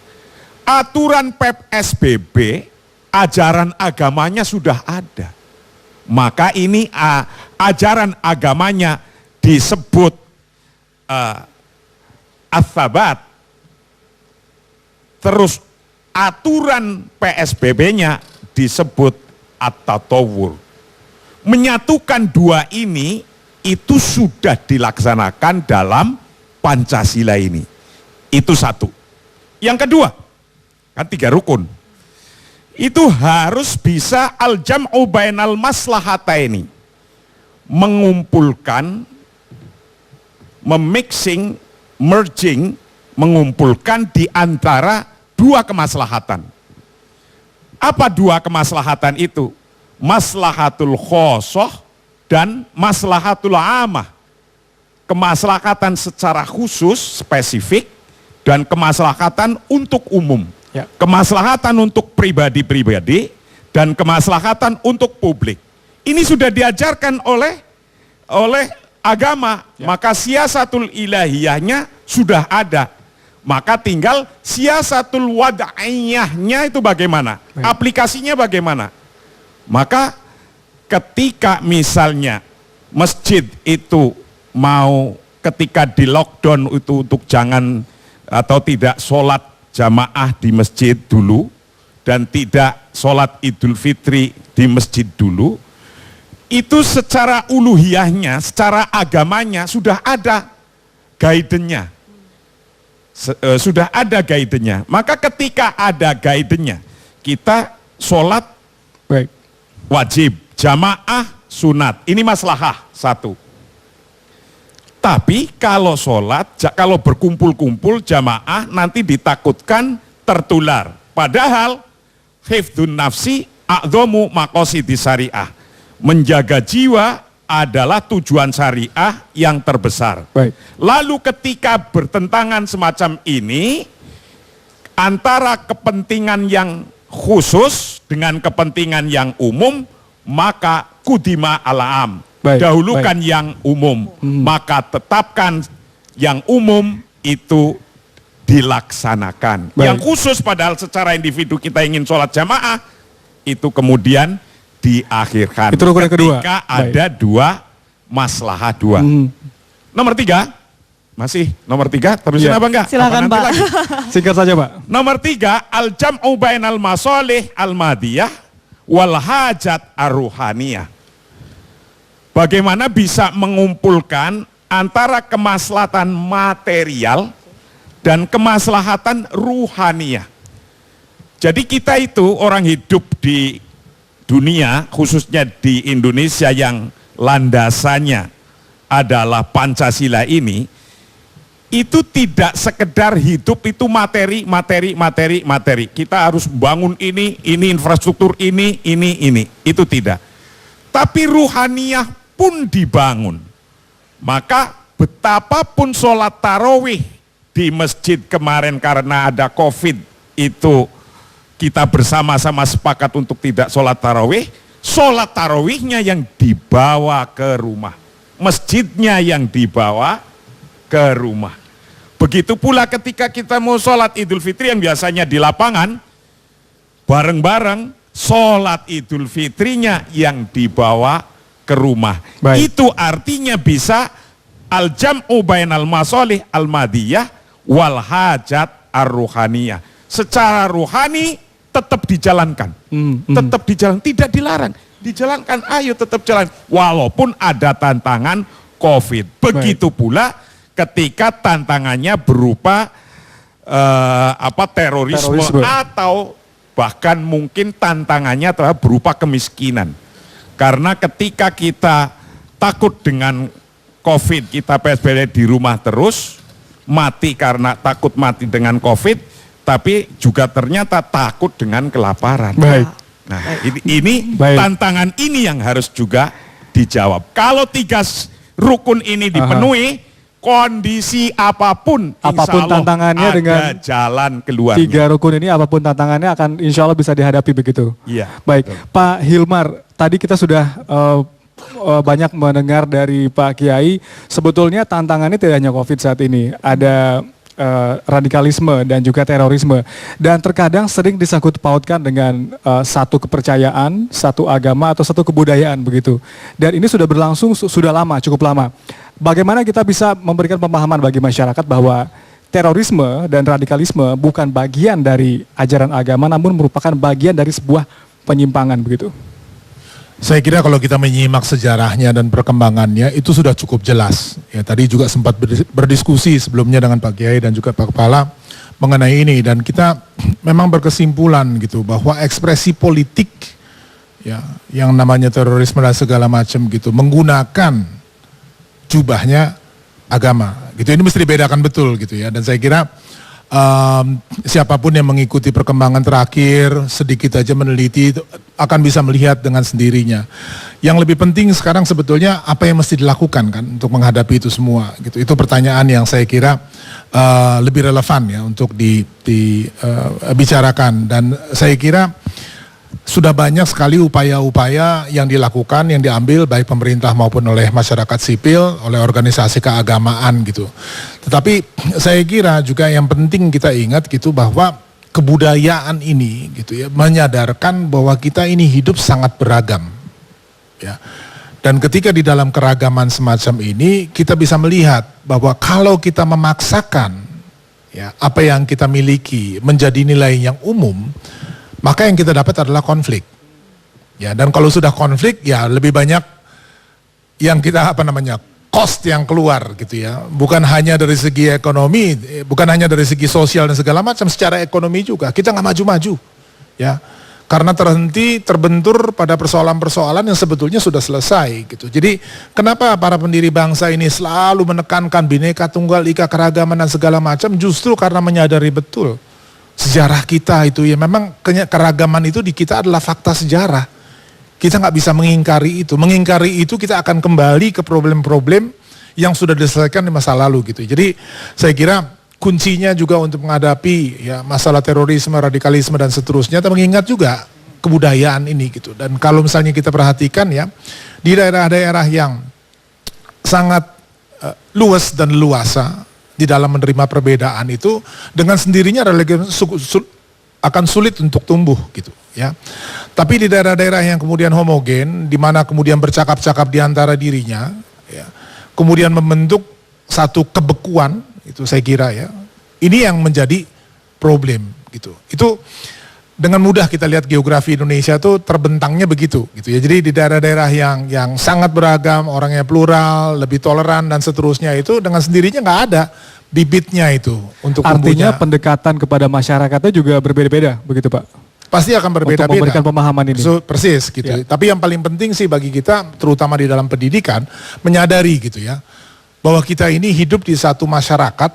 Aturan PSBB, ajaran agamanya sudah ada. Maka ini ajaran agamanya disebut ats-tsabat. Terus aturan PSBB-nya disebut at-tatawwur. Menyatukan dua ini itu sudah dilaksanakan dalam Pancasila ini. Itu satu. Yang kedua, kan 3 rukun. Itu harus bisa al-jam'u bainal maslahataini. Mengumpulkan, memixing, merging, mengumpulkan di antara 2 kemaslahatan. Apa 2 kemaslahatan itu? Maslahatul khosoh dan maslahatul amah. Kemaslahatan secara khusus, spesifik, dan kemaslahatan untuk umum. Ya. Kemaslahatan untuk pribadi-pribadi dan kemaslahatan untuk publik. Ini sudah diajarkan oleh agama, Ya. maka siasatul ilahiyahnya sudah ada. Maka tinggal siasatul wad'iyahnya itu bagaimana? Baik. Aplikasinya bagaimana? Maka ketika misalnya masjid itu mau ketika di lockdown itu untuk jangan atau tidak sholat jamaah di masjid dulu dan tidak sholat Idul Fitri di masjid dulu, itu secara uluhiyahnya, secara agamanya sudah ada guidance-nya. Sudah ada guidance-nya. Maka ketika ada guidance-nya, kita sholat Baik. wajib, jamaah sunat. Ini maslahah satu. Tapi kalau sholat, kalau berkumpul-kumpul jamaah nanti ditakutkan tertular. Padahal hifdzun nafsi a'dhamu maqasidis syariah. Menjaga jiwa adalah tujuan syariah yang terbesar. Baik. Lalu ketika bertentangan semacam ini, antara kepentingan yang khusus dengan kepentingan yang umum, maka kudima al'am. Baik, Dahulukan yang umum, maka tetapkan yang umum itu dilaksanakan. Baik. Yang khusus padahal secara individu kita ingin sholat jamaah, itu kemudian diakhirkan. Itu rukun yang kedua. Ketika Baik. ada 2 maslahah 2. Nomor 3, masih nomor 3, terusin Iya. apa enggak? Silakan, Apa nanti Pak. lagi? Singkat saja, Pak. Nomor 3, al-jam'u bainal masalih al-madiyah wal hajat ar-ruhaniyah. Bagaimana bisa mengumpulkan antara kemaslahatan material dan kemaslahatan ruhaniyah. Jadi kita itu orang hidup di dunia, khususnya di Indonesia yang landasannya adalah Pancasila ini, itu tidak sekedar hidup itu materi. Kita harus bangun ini infrastruktur ini. Itu tidak. Tapi ruhaniyah pun dibangun. Maka betapapun sholat tarawih di masjid kemarin karena ada COVID itu kita bersama-sama sepakat untuk tidak sholat tarawihnya yang dibawa ke rumah. Masjidnya yang dibawa ke rumah. Begitu pula ketika kita mau sholat Idul Fitri yang biasanya di lapangan, bareng-bareng sholat Idul Fitrinya yang dibawa ke rumah. Baik. Itu artinya bisa al-jam'u bainal masalih al-madiyah wal hajat ar-ruhaniyah. Secara ruhani tetap dijalankan. Tetap dijalankan, tidak dilarang. Dijalankan, ayo tetap jalan. Walaupun ada tantangan COVID. Begitu pula ketika tantangannya berupa terorisme atau bahkan mungkin tantangannya telah berupa kemiskinan. Karena ketika kita takut dengan COVID kita PSBB di rumah terus, mati karena takut mati dengan COVID, tapi juga ternyata takut dengan kelaparan. Baik. Nah, ini Baik. tantangan ini yang harus juga dijawab. Kalau 3 rukun ini dipenuhi, kondisi apapun insya Allah tantangannya ada dengan jalan keluarnya. 3 rukun ini, apapun tantangannya akan insya Allah bisa dihadapi begitu. Iya. Baik, betul. Pak Hilmar, tadi kita sudah banyak mendengar dari Pak Kiai, sebetulnya tantangannya tidak hanya COVID saat ini, ada radikalisme dan juga terorisme, dan terkadang sering disangkut pautkan dengan satu kepercayaan, satu agama atau satu kebudayaan begitu. Dan ini sudah berlangsung sudah lama, cukup lama. Bagaimana kita bisa memberikan pemahaman bagi masyarakat bahwa terorisme dan radikalisme bukan bagian dari ajaran agama, namun merupakan bagian dari sebuah penyimpangan begitu? Saya kira kalau kita menyimak sejarahnya dan perkembangannya itu sudah cukup jelas. Ya, tadi juga sempat berdiskusi sebelumnya dengan Pak Kiai dan juga Pak Kepala mengenai ini, dan kita memang berkesimpulan gitu bahwa ekspresi politik ya yang namanya terorisme dan segala macam gitu menggunakan jubahnya agama. Gitu, ini mesti dibedakan betul gitu ya. Dan saya kira siapapun yang mengikuti perkembangan terakhir, sedikit aja meneliti, akan bisa melihat dengan sendirinya. Yang lebih penting sekarang sebetulnya apa yang mesti dilakukan kan untuk menghadapi itu semua. Gitu. Itu pertanyaan yang saya kira lebih relevan ya untuk dibicarakan. Dan saya kira sudah banyak sekali upaya-upaya yang dilakukan, yang diambil baik pemerintah maupun oleh masyarakat sipil, oleh organisasi keagamaan gitu. Tetapi saya kira juga yang penting kita ingat gitu bahwa kebudayaan ini gitu ya menyadarkan bahwa kita ini hidup sangat beragam. Ya. Dan ketika di dalam keragaman semacam ini kita bisa melihat bahwa kalau kita memaksakan ya apa yang kita miliki menjadi nilai yang umum, maka yang kita dapat adalah konflik. Ya, dan kalau sudah konflik ya lebih banyak yang kita cost yang keluar gitu ya. Bukan hanya dari segi ekonomi, bukan hanya dari segi sosial dan segala macam, secara ekonomi juga kita nggak maju-maju. Ya. Karena terbentur pada persoalan-persoalan yang sebetulnya sudah selesai gitu. Jadi kenapa para pendiri bangsa ini selalu menekankan Bhinneka Tunggal Ika keragaman dan segala macam, justru karena menyadari betul sejarah kita itu ya memang keragaman itu di kita adalah fakta sejarah. Kita nggak bisa mengingkari itu. Mengingkari itu kita akan kembali ke problem-problem yang sudah diselesaikan di masa lalu gitu. Jadi saya kira kuncinya juga untuk menghadapi ya masalah terorisme, radikalisme dan seterusnya, kita mengingat juga kebudayaan ini gitu. Dan kalau misalnya kita perhatikan ya di daerah-daerah yang sangat luas dan luasa di dalam menerima perbedaan itu, dengan sendirinya akan sulit untuk tumbuh gitu ya. Tapi di daerah-daerah yang kemudian homogen, di mana kemudian bercakap-cakap di antara dirinya, ya, kemudian membentuk satu kebekuan, itu saya kira ya, ini yang menjadi problem gitu. Itu dengan mudah kita lihat geografi Indonesia tuh terbentangnya begitu gitu ya. Jadi di daerah-daerah yang sangat beragam, orangnya plural, lebih toleran dan seterusnya, itu dengan sendirinya nggak ada bibitnya itu untuk artinya pendekatan kepada masyarakatnya juga berbeda-beda begitu Pak? Pasti akan berbeda-beda. Untuk memberikan pemahaman ini. Persis gitu. Ya. Tapi yang paling penting sih bagi kita, terutama di dalam pendidikan, menyadari gitu ya, bahwa kita ini hidup di satu masyarakat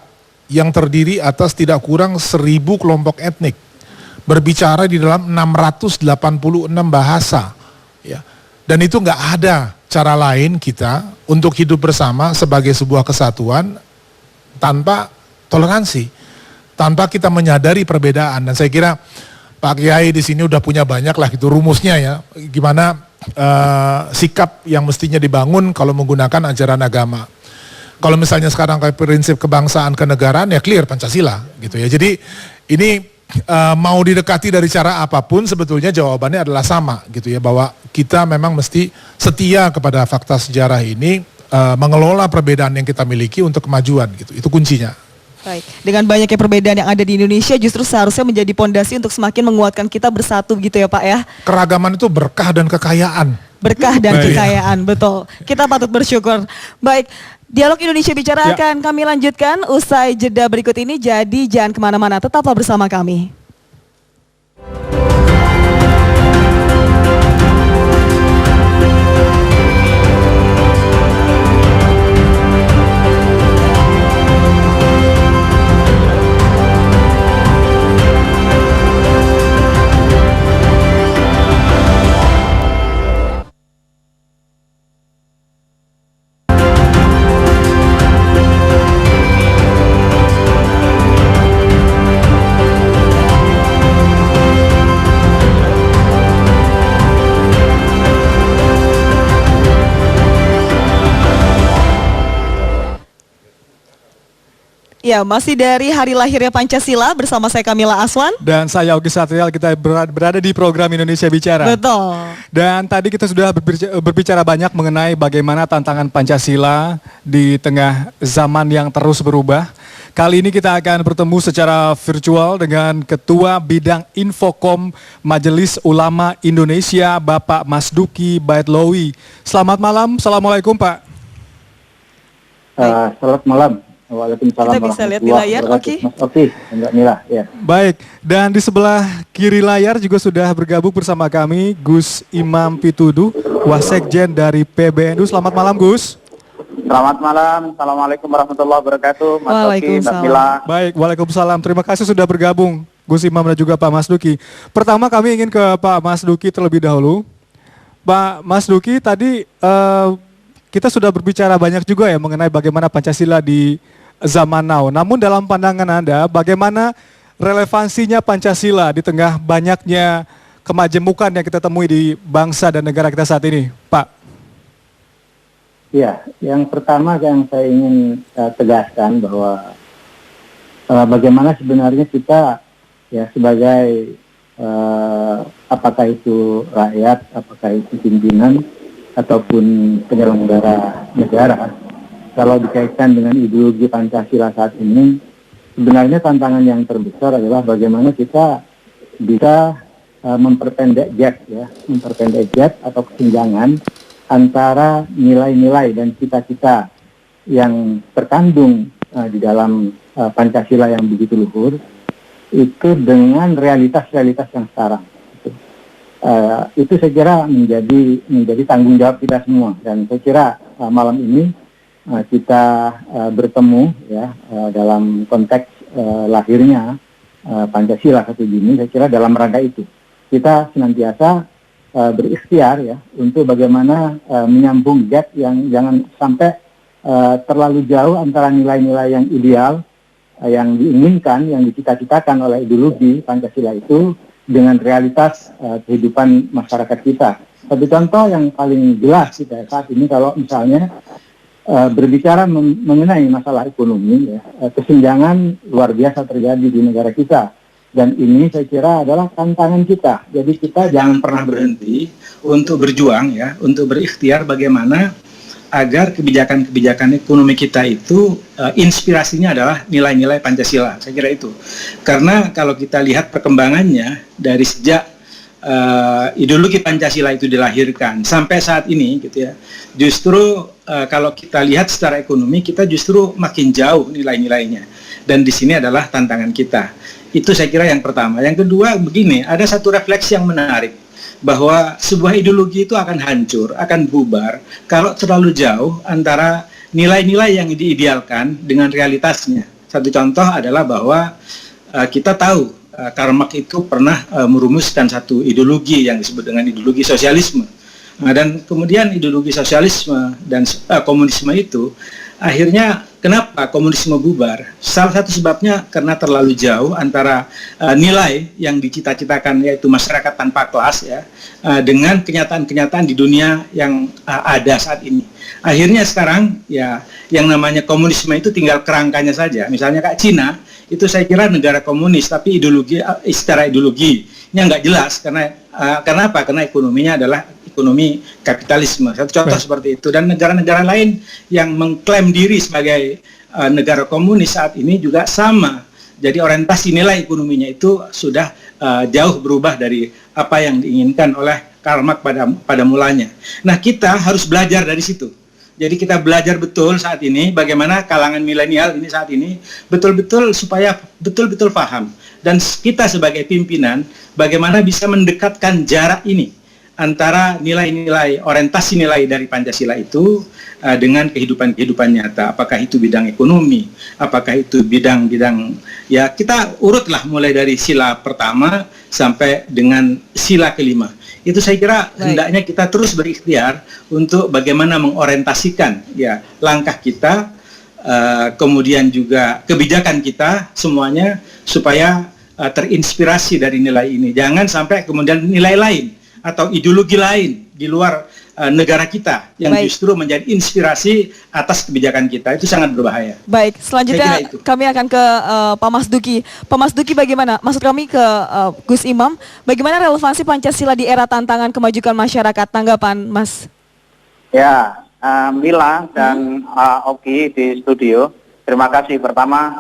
yang terdiri atas tidak kurang 1.000 kelompok etnik, berbicara di dalam 686 bahasa, ya. Dan itu nggak ada cara lain kita untuk hidup bersama sebagai sebuah kesatuan tanpa toleransi, tanpa kita menyadari perbedaan. Dan saya kira Pak Kiai di sini udah punya banyak lah gitu rumusnya ya, gimana sikap yang mestinya dibangun kalau menggunakan ajaran agama. Kalau misalnya sekarang kayak prinsip kebangsaan kenegaraan ya clear Pancasila gitu ya. Jadi ini mau didekati dari cara apapun sebetulnya jawabannya adalah sama gitu ya, bahwa kita memang mesti setia kepada fakta sejarah ini, mengelola perbedaan yang kita miliki untuk kemajuan gitu. Itu kuncinya. Baik, dengan banyaknya perbedaan yang ada di Indonesia justru seharusnya menjadi pondasi untuk semakin menguatkan kita bersatu gitu ya Pak ya. Keragaman itu berkah dan kekayaan. Berkah dan kekayaan, betul. Kita patut bersyukur. Baik, Dialog Indonesia Bicara akan kami lanjutkan usai jeda berikut ini, jadi jangan kemana-mana, tetaplah bersama kami. Ya, masih dari Hari Lahirnya Pancasila bersama saya Kamila Aswan. Dan saya Ogi Satrial, kita berada di program Indonesia Bicara. Betul. Dan tadi kita sudah berbicara banyak mengenai bagaimana tantangan Pancasila di tengah zaman yang terus berubah. Kali ini kita akan bertemu secara virtual dengan Ketua Bidang Infokom Majelis Ulama Indonesia, Bapak Masduki Baitlawi. Selamat malam, Assalamualaikum Pak. Selamat malam. Waalaikumsalam. Kita bisa lihat di layar, Oki? Oke, Mbak Mila, ya. Baik, dan di sebelah kiri layar juga sudah bergabung bersama kami Gus Imam Pitudu, Wasekjen dari PBNU. Selamat malam Gus. Selamat malam. Assalamualaikum warahmatullahi wabarakatuh. Mas Oki, Mbak Mila. Baik, waalaikumsalam. Terima kasih sudah bergabung Gus Imam dan juga Pak Masduki. Pertama kami ingin ke Pak Masduki terlebih dahulu. Pak Masduki, tadi kita sudah berbicara banyak juga ya mengenai bagaimana Pancasila di zaman now. Namun dalam pandangan Anda, bagaimana relevansinya Pancasila di tengah banyaknya kemajemukan yang kita temui di bangsa dan negara kita saat ini, Pak? Ya, yang pertama yang saya ingin tegaskan bahwa bagaimana sebenarnya kita ya sebagai apakah itu rakyat, apakah itu pimpinan ataupun penyelenggara negara, kalau dikaitkan dengan ideologi Pancasila saat ini, sebenarnya tantangan yang terbesar adalah bagaimana kita bisa memperpendek gap atau kesenjangan antara nilai-nilai dan cita-cita yang terkandung di dalam Pancasila yang begitu luhur, itu dengan realitas-realitas yang sekarang. Itu saya kira menjadi tanggung jawab kita semua, dan saya kira malam ini kita bertemu ya dalam konteks lahirnya Pancasila 1 Juni. Saya kira dalam rangka itu kita senantiasa berikhtiar ya untuk bagaimana menyambung gap yang jangan sampai terlalu jauh antara nilai-nilai yang ideal yang diinginkan, yang dicita-citakan oleh ideologi Pancasila itu dengan realitas kehidupan masyarakat kita. Satu contoh yang paling jelas kita saat ini, kalau misalnya berbicara mengenai masalah ekonomi, ya, kesenjangan luar biasa terjadi di negara kita, dan ini saya kira adalah tantangan kita. Jadi kita jangan pernah berhenti untuk berjuang ya, untuk berikhtiar bagaimana agar kebijakan-kebijakan ekonomi kita itu inspirasinya adalah nilai-nilai Pancasila. Saya kira itu, karena kalau kita lihat perkembangannya dari sejak ideologi Pancasila itu dilahirkan sampai saat ini gitu ya, justru kalau kita lihat secara ekonomi kita justru makin jauh nilai-nilainya, dan di sini adalah tantangan kita. Itu saya kira yang pertama. Yang kedua begini, ada satu refleksi yang menarik bahwa sebuah ideologi itu akan hancur, akan bubar kalau terlalu jauh antara nilai-nilai yang diidealkan dengan realitasnya. Satu contoh adalah bahwa kita tahu Karl Marx itu pernah merumuskan satu ideologi yang disebut dengan ideologi sosialisme. Dan kemudian ideologi sosialisme dan komunisme itu akhirnya kenapa komunisme bubar? Salah satu sebabnya karena terlalu jauh antara nilai yang dicita-citakan, yaitu masyarakat tanpa kelas ya, dengan kenyataan-kenyataan di dunia yang ada saat ini. Akhirnya sekarang ya yang namanya komunisme itu tinggal kerangkanya saja. Misalnya kayak Cina, itu saya kira negara komunis, tapi secara ideologinya nggak jelas, karena apa? Karena ekonominya adalah ekonomi kapitalisme. Satu contoh seperti itu. Dan negara-negara lain yang mengklaim diri sebagai negara komunis saat ini juga sama. Jadi orientasi nilai ekonominya itu sudah jauh berubah dari apa yang diinginkan oleh Karl Marx pada mulanya. Nah, kita harus belajar dari situ. Jadi kita belajar betul saat ini bagaimana kalangan milenial ini saat ini betul-betul supaya betul-betul paham, dan kita sebagai pimpinan bagaimana bisa mendekatkan jarak ini antara nilai-nilai, orientasi nilai dari Pancasila itu dengan kehidupan nyata. Apakah itu bidang ekonomi, apakah itu bidang-bidang, ya kita urutlah mulai dari sila pertama sampai dengan sila kelima. Itu saya kira hendaknya kita terus berikhtiar untuk bagaimana mengorientasikan ya langkah kita, kemudian juga kebijakan kita semuanya supaya terinspirasi dari nilai ini. Jangan sampai kemudian nilai lain atau ideologi lain di luar negara kita yang justru menjadi inspirasi atas kebijakan kita. Itu sangat berbahaya. Baik, selanjutnya kami akan ke Pak Mas Duki. Pak Mas Duki bagaimana? Maksud kami ke Gus Imam, bagaimana relevansi Pancasila di era tantangan kemajuan masyarakat? Tanggapan Mas? Ya, Mila dan Oki di studio, terima kasih. Pertama,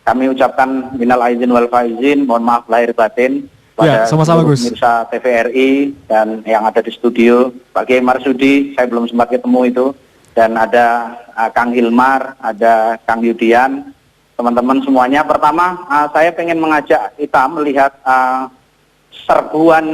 kami ucapkan minal aizin wal faizin, mohon maaf lahir batin pada pemirsa TVRI dan yang ada di studio, Pak Kiai Marsudi, saya belum sempat ketemu itu, dan ada Kang Hilmar, ada Kang Yudian, teman-teman semuanya. Pertama, saya pengen mengajak kita melihat serbuan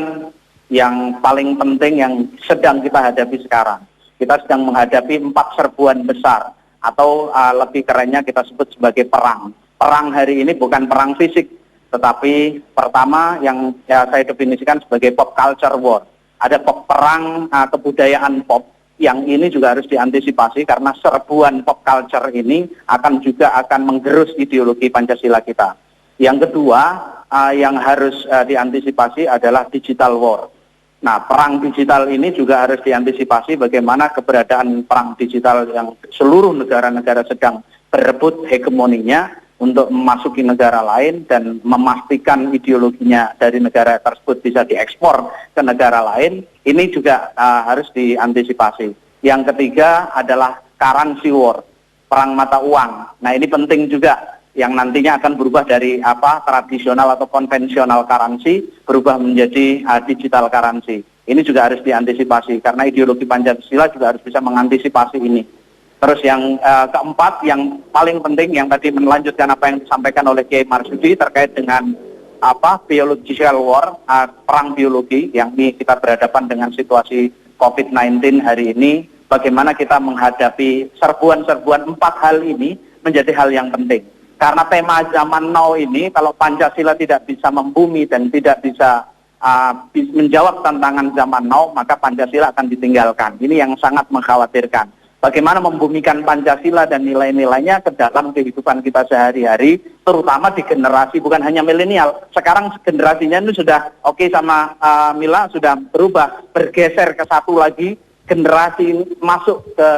yang paling penting yang sedang kita hadapi sekarang. Kita sedang menghadapi 4 serbuan besar, atau lebih kerennya kita sebut sebagai perang. Perang hari ini bukan perang fisik, tetapi pertama yang saya definisikan sebagai pop culture war. Ada perang kebudayaan pop yang ini juga harus diantisipasi karena serbuan pop culture ini akan menggerus ideologi Pancasila kita. Yang kedua yang harus diantisipasi adalah digital war. Nah, perang digital ini juga harus diantisipasi bagaimana keberadaan perang digital yang seluruh negara-negara sedang berebut hegemoninya untuk memasuki negara lain dan memastikan ideologinya dari negara tersebut bisa diekspor ke negara lain. Ini juga harus diantisipasi. Yang ketiga adalah currency war, perang mata uang. Nah, ini penting juga, yang nantinya akan berubah dari tradisional atau konvensional currency berubah menjadi digital currency. Ini juga harus diantisipasi karena ideologi Pancasila juga harus bisa mengantisipasi ini. Terus yang keempat yang paling penting yang tadi melanjutkan apa yang disampaikan oleh Kiai Marsudi terkait dengan biological war, perang biologi yang ini kita berhadapan dengan situasi COVID-19 hari ini. Bagaimana kita menghadapi serbuan-serbuan 4 hal ini menjadi hal yang penting. Karena tema zaman now ini, kalau Pancasila tidak bisa membumi dan tidak bisa menjawab tantangan zaman now, maka Pancasila akan ditinggalkan. Ini yang sangat mengkhawatirkan. Bagaimana membumikan Pancasila dan nilai-nilainya ke dalam kehidupan kita sehari-hari, terutama di generasi bukan hanya milenial. Sekarang generasinya itu sudah sama Mila, sudah berubah, bergeser ke satu lagi, generasi masuk ke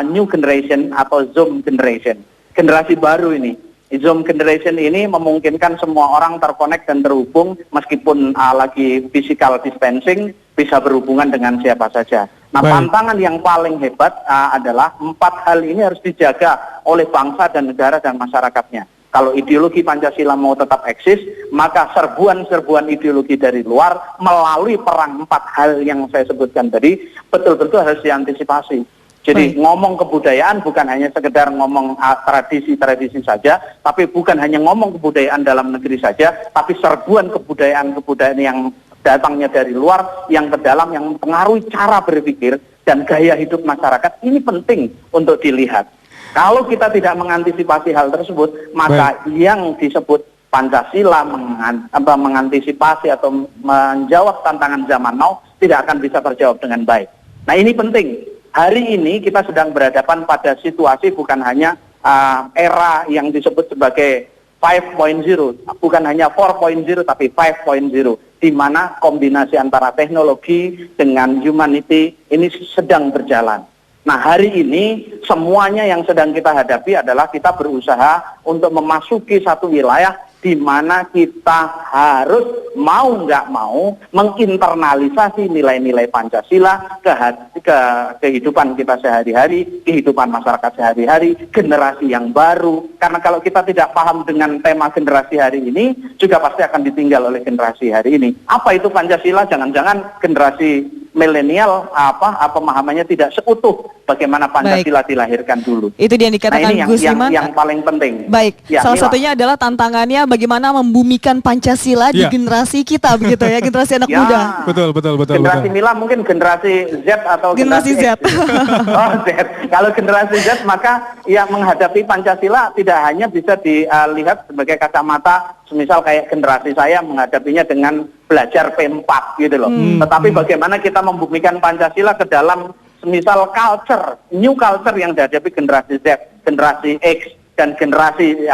new generation atau Zoom generation. Generasi baru ini. Zoom generation ini memungkinkan semua orang terkonek dan terhubung meskipun lagi physical distancing, bisa berhubungan dengan siapa saja. Nah, tantangan yang paling hebat adalah 4 hal ini harus dijaga oleh bangsa dan negara dan masyarakatnya. Kalau ideologi Pancasila mau tetap eksis, maka serbuan-serbuan ideologi dari luar melalui perang 4 hal yang saya sebutkan tadi betul-betul harus diantisipasi. Jadi ngomong kebudayaan bukan hanya sekedar ngomong tradisi-tradisi saja, tapi bukan hanya ngomong kebudayaan dalam negeri saja, tapi serbuan kebudayaan-kebudayaan yang datangnya dari luar, yang ke dalam, yang mempengaruhi cara berpikir dan gaya hidup masyarakat. Ini penting untuk dilihat. Kalau kita tidak mengantisipasi hal tersebut, maka yang disebut Pancasila mengantisipasi atau menjawab tantangan zaman now tidak akan bisa terjawab dengan baik. Nah, ini penting. Hari ini kita sedang berhadapan pada situasi bukan hanya era yang disebut sebagai 5.0, bukan hanya 4.0 tapi 5.0, di mana kombinasi antara teknologi dengan humanity ini sedang berjalan. Nah, hari ini semuanya yang sedang kita hadapi adalah kita berusaha untuk memasuki satu wilayah di mana kita harus mau nggak mau menginternalisasi nilai-nilai Pancasila ke kehidupan kita sehari-hari, kehidupan masyarakat sehari-hari, generasi yang baru. Karena kalau kita tidak paham dengan tema generasi hari ini, juga pasti akan ditinggal oleh generasi hari ini. Apa itu Pancasila? Jangan-jangan generasi milenial pemahamannya tidak seutuh bagaimana Pancasila dilahirkan dulu. Itu dia yang dikatakan ini Gus Iman. Yang paling penting. Baik, salah satunya adalah tantangannya bagaimana membumikan Pancasila di generasi kita begitu ya, generasi anak muda. Betul. Generasi Mila mungkin generasi Z atau generasi Z. Oh, Z. Kalau generasi Z maka yang menghadapi Pancasila tidak hanya bisa dilihat sebagai kacamata semisal kayak generasi saya menghadapinya dengan belajar P4 gitu loh. Tetapi bagaimana kita membumikan Pancasila ke dalam semisal culture, new culture yang dihadapi generasi Z, generasi X dan generasi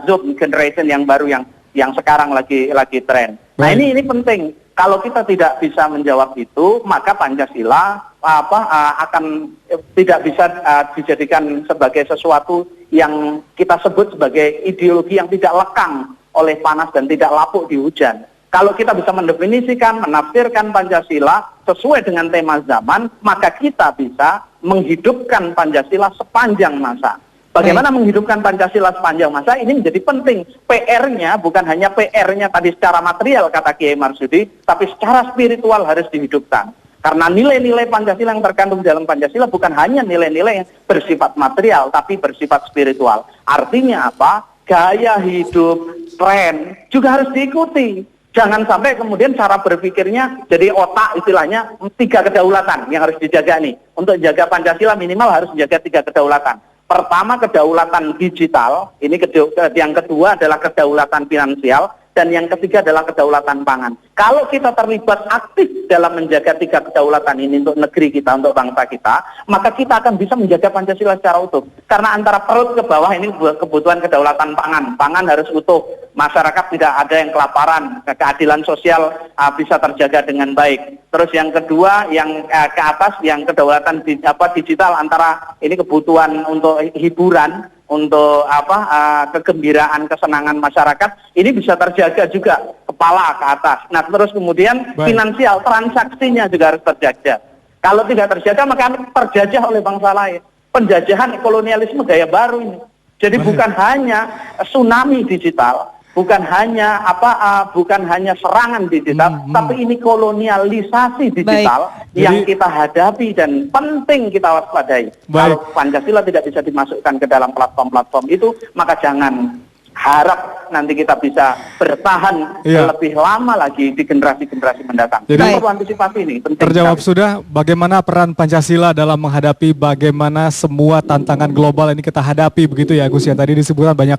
Zoom generation yang baru yang sekarang lagi tren. Nah, ini penting. Kalau kita tidak bisa menjawab itu, maka Pancasila akan tidak bisa dijadikan sebagai sesuatu yang kita sebut sebagai ideologi yang tidak lekang oleh panas dan tidak lapuk di hujan. Kalau kita bisa mendefinisikan, menafsirkan Pancasila sesuai dengan tema zaman, maka kita bisa menghidupkan Pancasila sepanjang masa. Bagaimana menghidupkan Pancasila sepanjang masa ini menjadi penting. PR-nya bukan hanya PR-nya tadi secara material kata Kiai Marsudi, tapi secara spiritual harus dihidupkan. Karena nilai-nilai Pancasila yang terkandung dalam Pancasila bukan hanya nilai-nilai yang bersifat material, tapi bersifat spiritual. Artinya apa? Gaya hidup, tren juga harus diikuti. Jangan sampai kemudian cara berpikirnya jadi otak istilahnya 3 kedaulatan yang harus dijaga nih. Untuk jaga Pancasila minimal harus menjaga 3 kedaulatan. Pertama kedaulatan digital, ini yang kedua adalah kedaulatan finansial, dan yang ketiga adalah kedaulatan pangan. Kalau kita terlibat aktif dalam menjaga 3 kedaulatan ini untuk negeri kita, untuk bangsa kita, maka kita akan bisa menjaga Pancasila secara utuh. Karena antara perut ke bawah ini kebutuhan kedaulatan pangan. Pangan harus utuh, masyarakat tidak ada yang kelaparan, keadilan sosial bisa terjaga dengan baik. Terus yang kedua, yang ke atas, yang kedaulatan digital, antara ini kebutuhan untuk hiburan, untuk kegembiraan, kesenangan masyarakat, ini bisa terjaga juga kepala ke atas. Nah terus kemudian finansial, transaksinya juga harus terjaga. Kalau tidak terjaga maka terjajah oleh bangsa lain. Penjajahan kolonialisme gaya baru ini. Jadi bukan hanya tsunami digital, bukan hanya serangan digital, tapi ini kolonialisasi digital yang kita hadapi dan penting kita waspadai. Kalau Pancasila tidak bisa dimasukkan ke dalam platform-platform itu, maka jangan harap nanti kita bisa bertahan lebih lama lagi di generasi-generasi mendatang. Jadi perlu antisipasi ini. Terjawab sudah bagaimana peran Pancasila dalam menghadapi bagaimana semua tantangan global ini kita hadapi, begitu ya Gus ya, tadi disebutkan banyak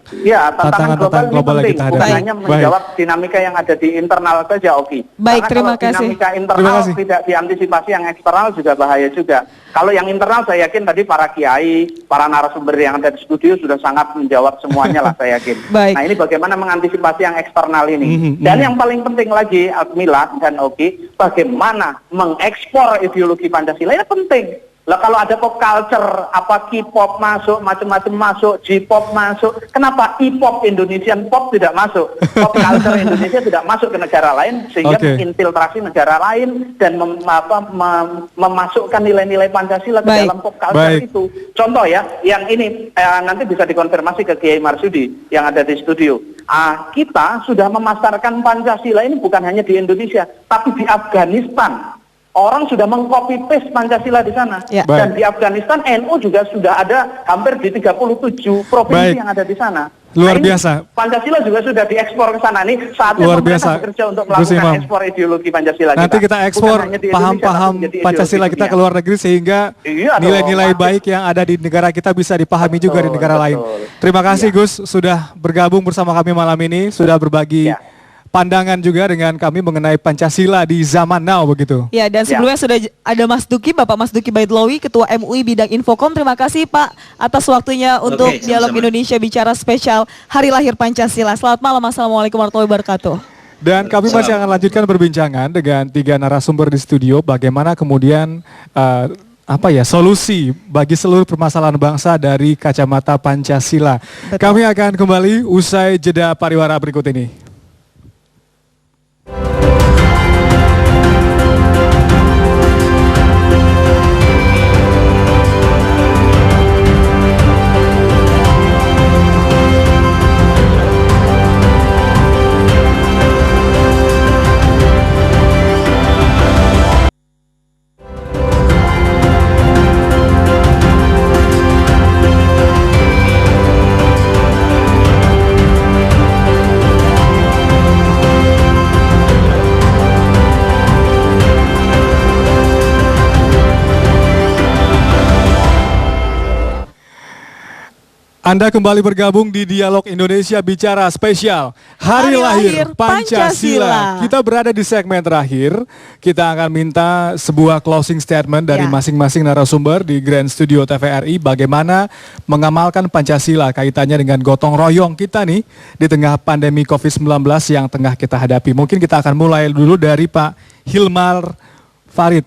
tantangan global yang kita hadapi. Bukan hanya menjawab dinamika yang ada di internal saja, Oki. Baik, karena terima kalau kasih. dinamika internal tidak diantisipasi, yang eksternal juga bahaya juga. Kalau yang internal saya yakin tadi para kiai, para narasumber yang ada di studio sudah sangat menjawab semuanya lah saya yakin. Baik. Nah ini bagaimana mengantisipasi yang eksternal ini. Dan yang paling penting lagi, Mila dan Oki, bagaimana mengekspor ideologi Pancasila ini penting. Lah kalau ada pop culture, K-pop masuk, macam-macam masuk, J-pop masuk, kenapa E-pop Indonesian pop tidak masuk? Pop culture Indonesia tidak masuk ke negara lain sehingga menginfiltrasi negara lain dan memasukkan nilai-nilai Pancasila ke dalam pop culture itu. Contoh ya, yang ini nanti bisa dikonfirmasi ke Kiai Marsudi yang ada di studio. Kita sudah memasarkan Pancasila ini bukan hanya di Indonesia, tapi di Afghanistan. Orang sudah meng-copy paste Pancasila di sana. Dan di Afghanistan NU juga sudah ada hampir di 37 provinsi yang ada di sana. Luar biasa. Pancasila juga sudah diekspor ke sana nih. Saatnya luar pemerintah biasa bekerja untuk melakukan ekspor ideologi Pancasila kita. Nanti kita ekspor paham-paham Pancasila kita ke luar negeri sehingga nilai-nilai baik yang ada di negara kita bisa dipahami juga di negara lain. Terima kasih Gus sudah bergabung bersama kami malam ini, sudah berbagi pandangan juga dengan kami mengenai Pancasila di zaman now begitu. Ya, dan sebelumnya sudah ada Mas Duki, Bapak Mas Duki Baitlawi, Ketua MUI Bidang Infokom. Terima kasih Pak atas waktunya untuk Dialog Indonesia Bicara spesial Hari Lahir Pancasila. Selamat malam, Assalamualaikum warahmatullahi wabarakatuh. Dan kami masih akan lanjutkan perbincangan dengan 3 narasumber di studio, bagaimana kemudian solusi bagi seluruh permasalahan bangsa dari kacamata Pancasila. Kami akan kembali usai jeda pariwara berikut ini. Anda kembali bergabung di Dialog Indonesia Bicara spesial Hari Lahir Pancasila. Kita berada di segmen terakhir. Kita akan minta sebuah closing statement dari masing-masing narasumber di Grand Studio TVRI. Bagaimana mengamalkan Pancasila kaitannya dengan gotong royong kita nih di tengah pandemi COVID-19 yang tengah kita hadapi. Mungkin kita akan mulai dulu dari Pak Hilmar Farid.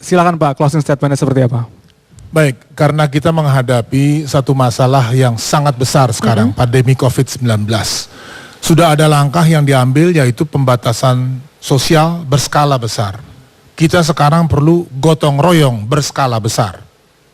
Silakan Pak, closing statementnya seperti apa? Baik, karena kita menghadapi satu masalah yang sangat besar sekarang, pandemi COVID-19. Sudah ada langkah yang diambil yaitu pembatasan sosial berskala besar. Kita sekarang perlu gotong royong berskala besar.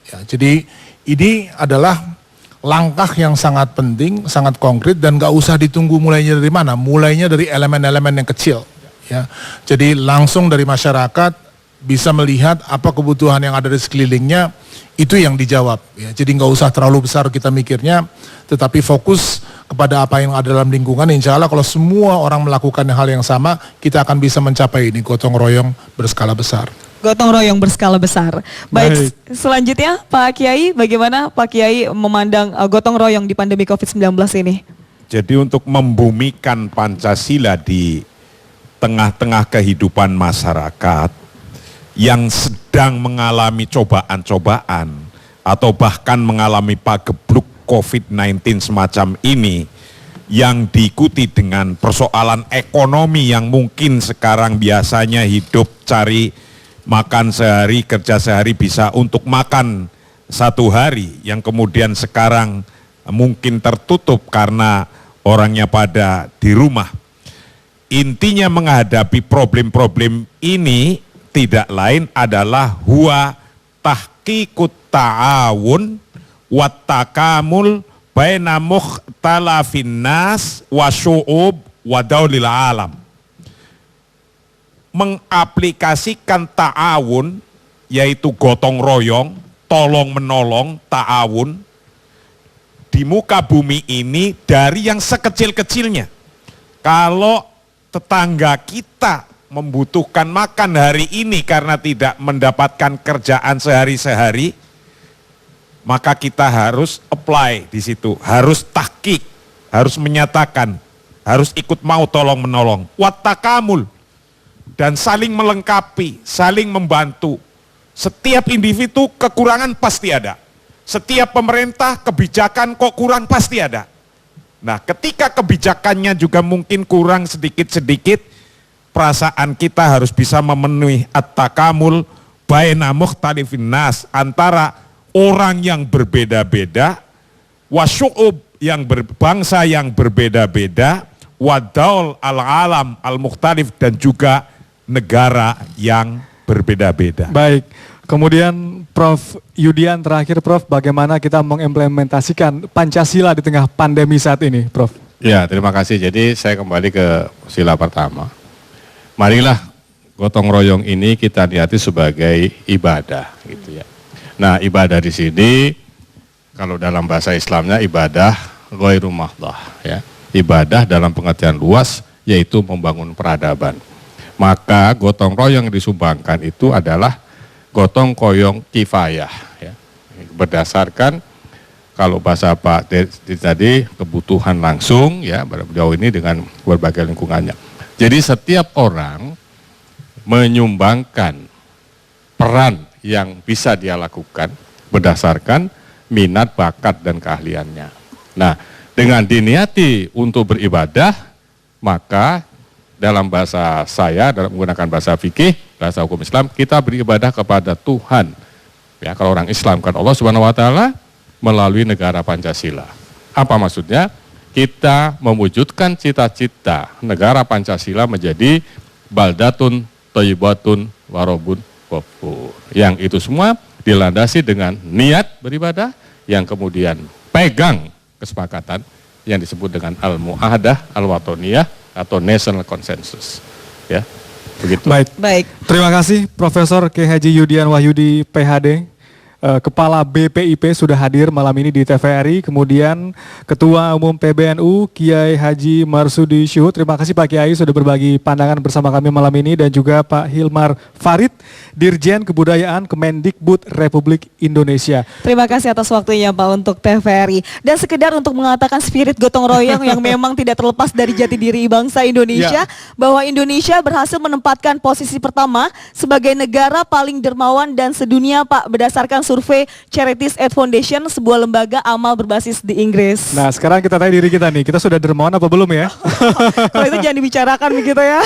Ya, jadi ini adalah langkah yang sangat penting, sangat konkret dan gak usah ditunggu mulainya dari mana. Mulainya dari elemen-elemen yang kecil. Ya, jadi langsung dari masyarakat bisa melihat apa kebutuhan yang ada di sekelilingnya, itu yang dijawab. Ya. Jadi nggak usah terlalu besar kita mikirnya, tetapi fokus kepada apa yang ada dalam lingkungan. Insya Allah kalau semua orang melakukan hal yang sama, kita akan bisa mencapai ini gotong royong berskala besar. Gotong royong berskala besar. Baik, selanjutnya Pak Kiai, bagaimana Pak Kiai memandang gotong royong di pandemi COVID-19 ini? Jadi untuk membumikan Pancasila di tengah-tengah kehidupan masyarakat yang sedang mengalami cobaan-cobaan atau bahkan mengalami pagebluk COVID-19 semacam ini, yang diikuti dengan persoalan ekonomi yang mungkin sekarang biasanya hidup cari makan sehari, kerja sehari bisa untuk makan satu hari, yang kemudian sekarang mungkin tertutup karena orangnya pada di rumah. Intinya menghadapi problem-problem ini tidak lain adalah huwa tahqiqut ta'awun wa takamul baina mukhtalafin nas wa syu'ub wa daulil alam. Mengaplikasikan ta'awun, yaitu gotong royong, tolong menolong, ta'awun di muka bumi ini dari yang sekecil-kecilnya. Kalau tetangga kita membutuhkan makan hari ini karena tidak mendapatkan kerjaan sehari-hari, maka kita harus apply di situ, harus tahqiq, harus menyatakan, harus ikut mau tolong menolong, wattakamul, dan saling melengkapi, saling membantu. Setiap individu kekurangan pasti ada, setiap pemerintah kebijakan kok kurang pasti ada. Nah, ketika kebijakannya juga mungkin kurang sedikit-sedikit, perasaan kita harus bisa memenuhi at-takamul baina mukhtalifin nas, antara orang yang berbeda-beda, wasyu'ub yang berbangsa yang berbeda-beda, wadaul al-alam al-mukhtalif, dan juga negara yang berbeda-beda. Baik, kemudian Prof. Yudian terakhir Prof, bagaimana kita mengimplementasikan Pancasila di tengah pandemi saat ini, Prof? Ya, terima kasih. Jadi saya kembali ke sila pertama. Marilah gotong royong ini kita niati sebagai ibadah, gitu ya. Nah, ibadah di sini kalau dalam bahasa Islamnya ibadah ghairu mahdhah, ya. Ibadah dalam pengertian luas yaitu membangun peradaban. Maka gotong royong yang disumbangkan itu adalah gotong royong kifayah, ya. Berdasarkan kalau bahasa Pak tadi kebutuhan langsung, ya, beliau ini dengan berbagai lingkungannya. Jadi setiap orang menyumbangkan peran yang bisa dia lakukan berdasarkan minat, bakat, dan keahliannya. Nah, dengan diniati untuk beribadah, maka dalam bahasa saya, dalam menggunakan bahasa fikih, bahasa hukum Islam, kita beribadah kepada Tuhan. Ya, kalau orang Islam kan Allah Subhanahu wa taala melalui negara Pancasila. Apa maksudnya? Kita mewujudkan cita-cita negara Pancasila menjadi baldatun thayyibatun warobun ghafur. Yang itu semua dilandasi dengan niat beribadah, yang kemudian pegang kesepakatan yang disebut dengan al-mu'ahadah al-watoniyah atau national consensus. Ya, begitu. Baik. Terima kasih Profesor K. Haji Yudian Wahyudi, PhD. Kepala BPIP sudah hadir malam ini di TVRI, kemudian Ketua Umum PBNU Kiai Haji Marsudi Syuhud. Terima kasih Pak Kiai sudah berbagi pandangan bersama kami malam ini, dan juga Pak Hilmar Farid, Dirjen Kebudayaan Kemendikbud Republik Indonesia. Terima kasih atas waktunya Pak untuk TVRI. Dan sekedar untuk mengatakan spirit gotong royong yang memang tidak terlepas dari jati diri bangsa Indonesia, bahwa Indonesia berhasil menempatkan posisi pertama sebagai negara paling dermawan dan sedunia Pak, berdasarkan survei Charities Aid Foundation, sebuah lembaga amal berbasis di Inggris. Nah sekarang kita tanya diri kita nih, kita sudah dermawan apa belum ya? Kalau itu jangan dibicarakan begitu ya.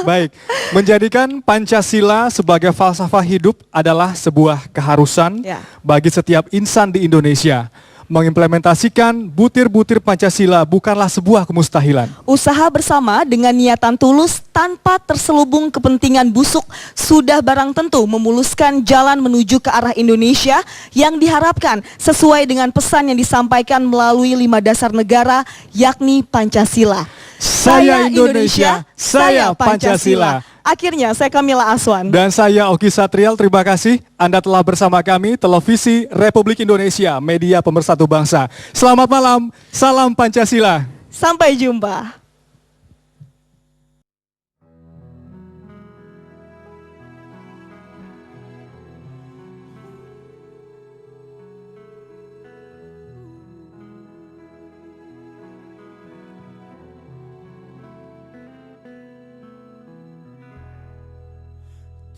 Baik, menjadikan Pancasila sebagai falsafah hidup adalah sebuah keharusan bagi setiap insan di Indonesia. Mengimplementasikan butir-butir Pancasila bukanlah sebuah kemustahilan. Usaha bersama dengan niatan tulus tanpa terselubung kepentingan busuk sudah barang tentu memuluskan jalan menuju ke arah Indonesia yang diharapkan sesuai dengan pesan yang disampaikan melalui 5 dasar negara, yakni Pancasila. Saya Indonesia, saya Pancasila. Akhirnya saya Kamila Aswan. Dan saya Oki Satrial, terima kasih Anda telah bersama kami, Televisi Republik Indonesia, media pemersatu bangsa. Selamat malam, salam Pancasila. Sampai jumpa.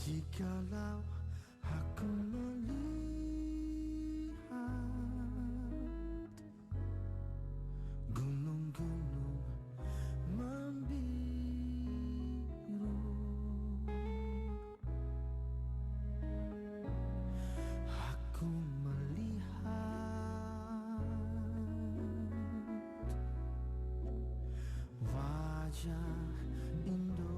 Jikalau aku melihat gunung-gunung membiru, aku melihat wajah Indonesia.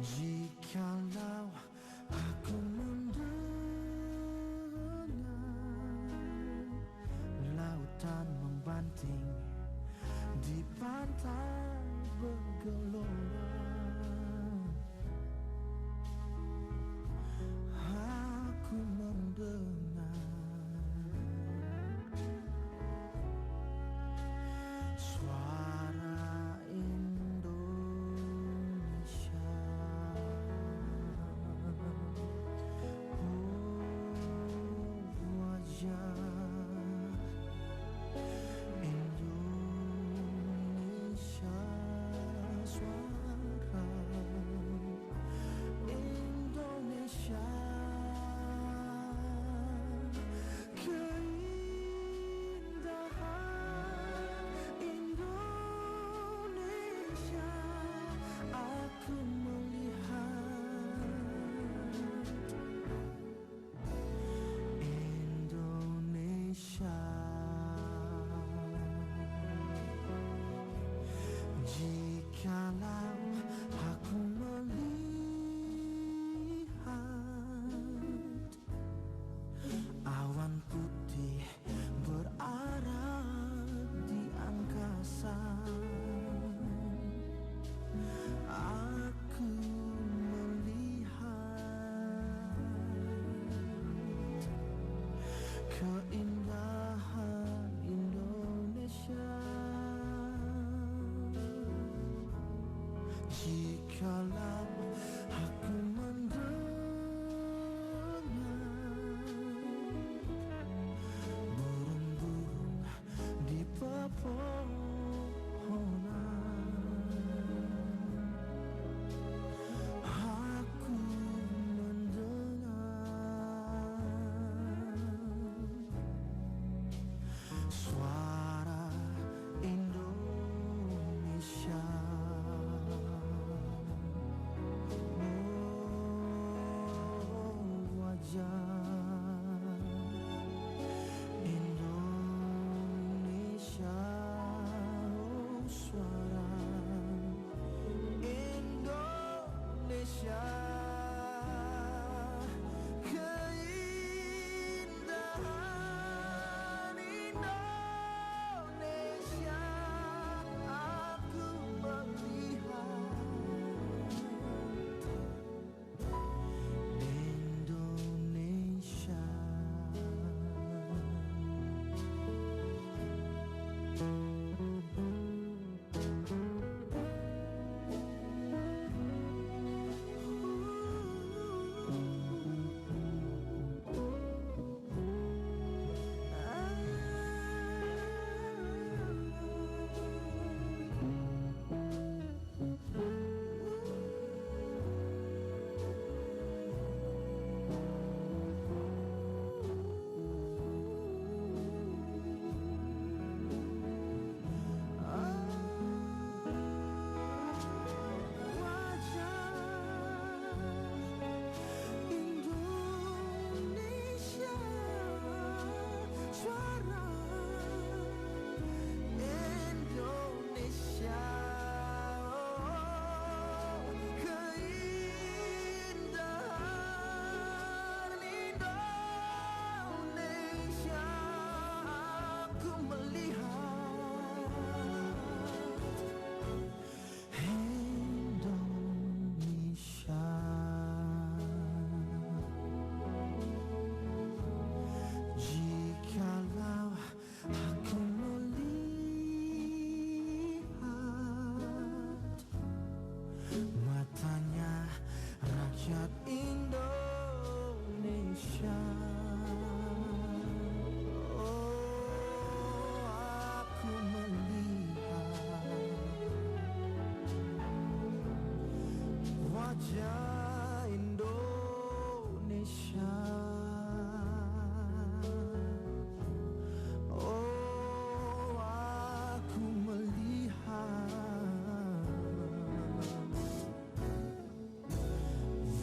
Jikalau aku mendengar lautan membanting di pantai bergelora, aku mendengar suara Indonesia. Indonesia, suara wajah Indonesia. Oh, aku melihat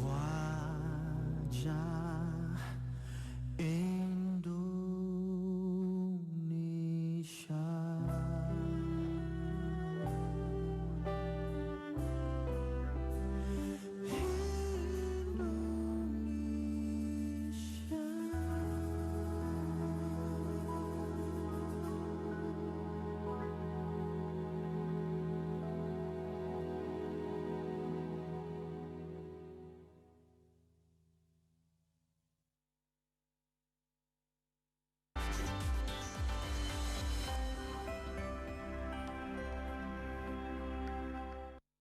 wajah Indonesia.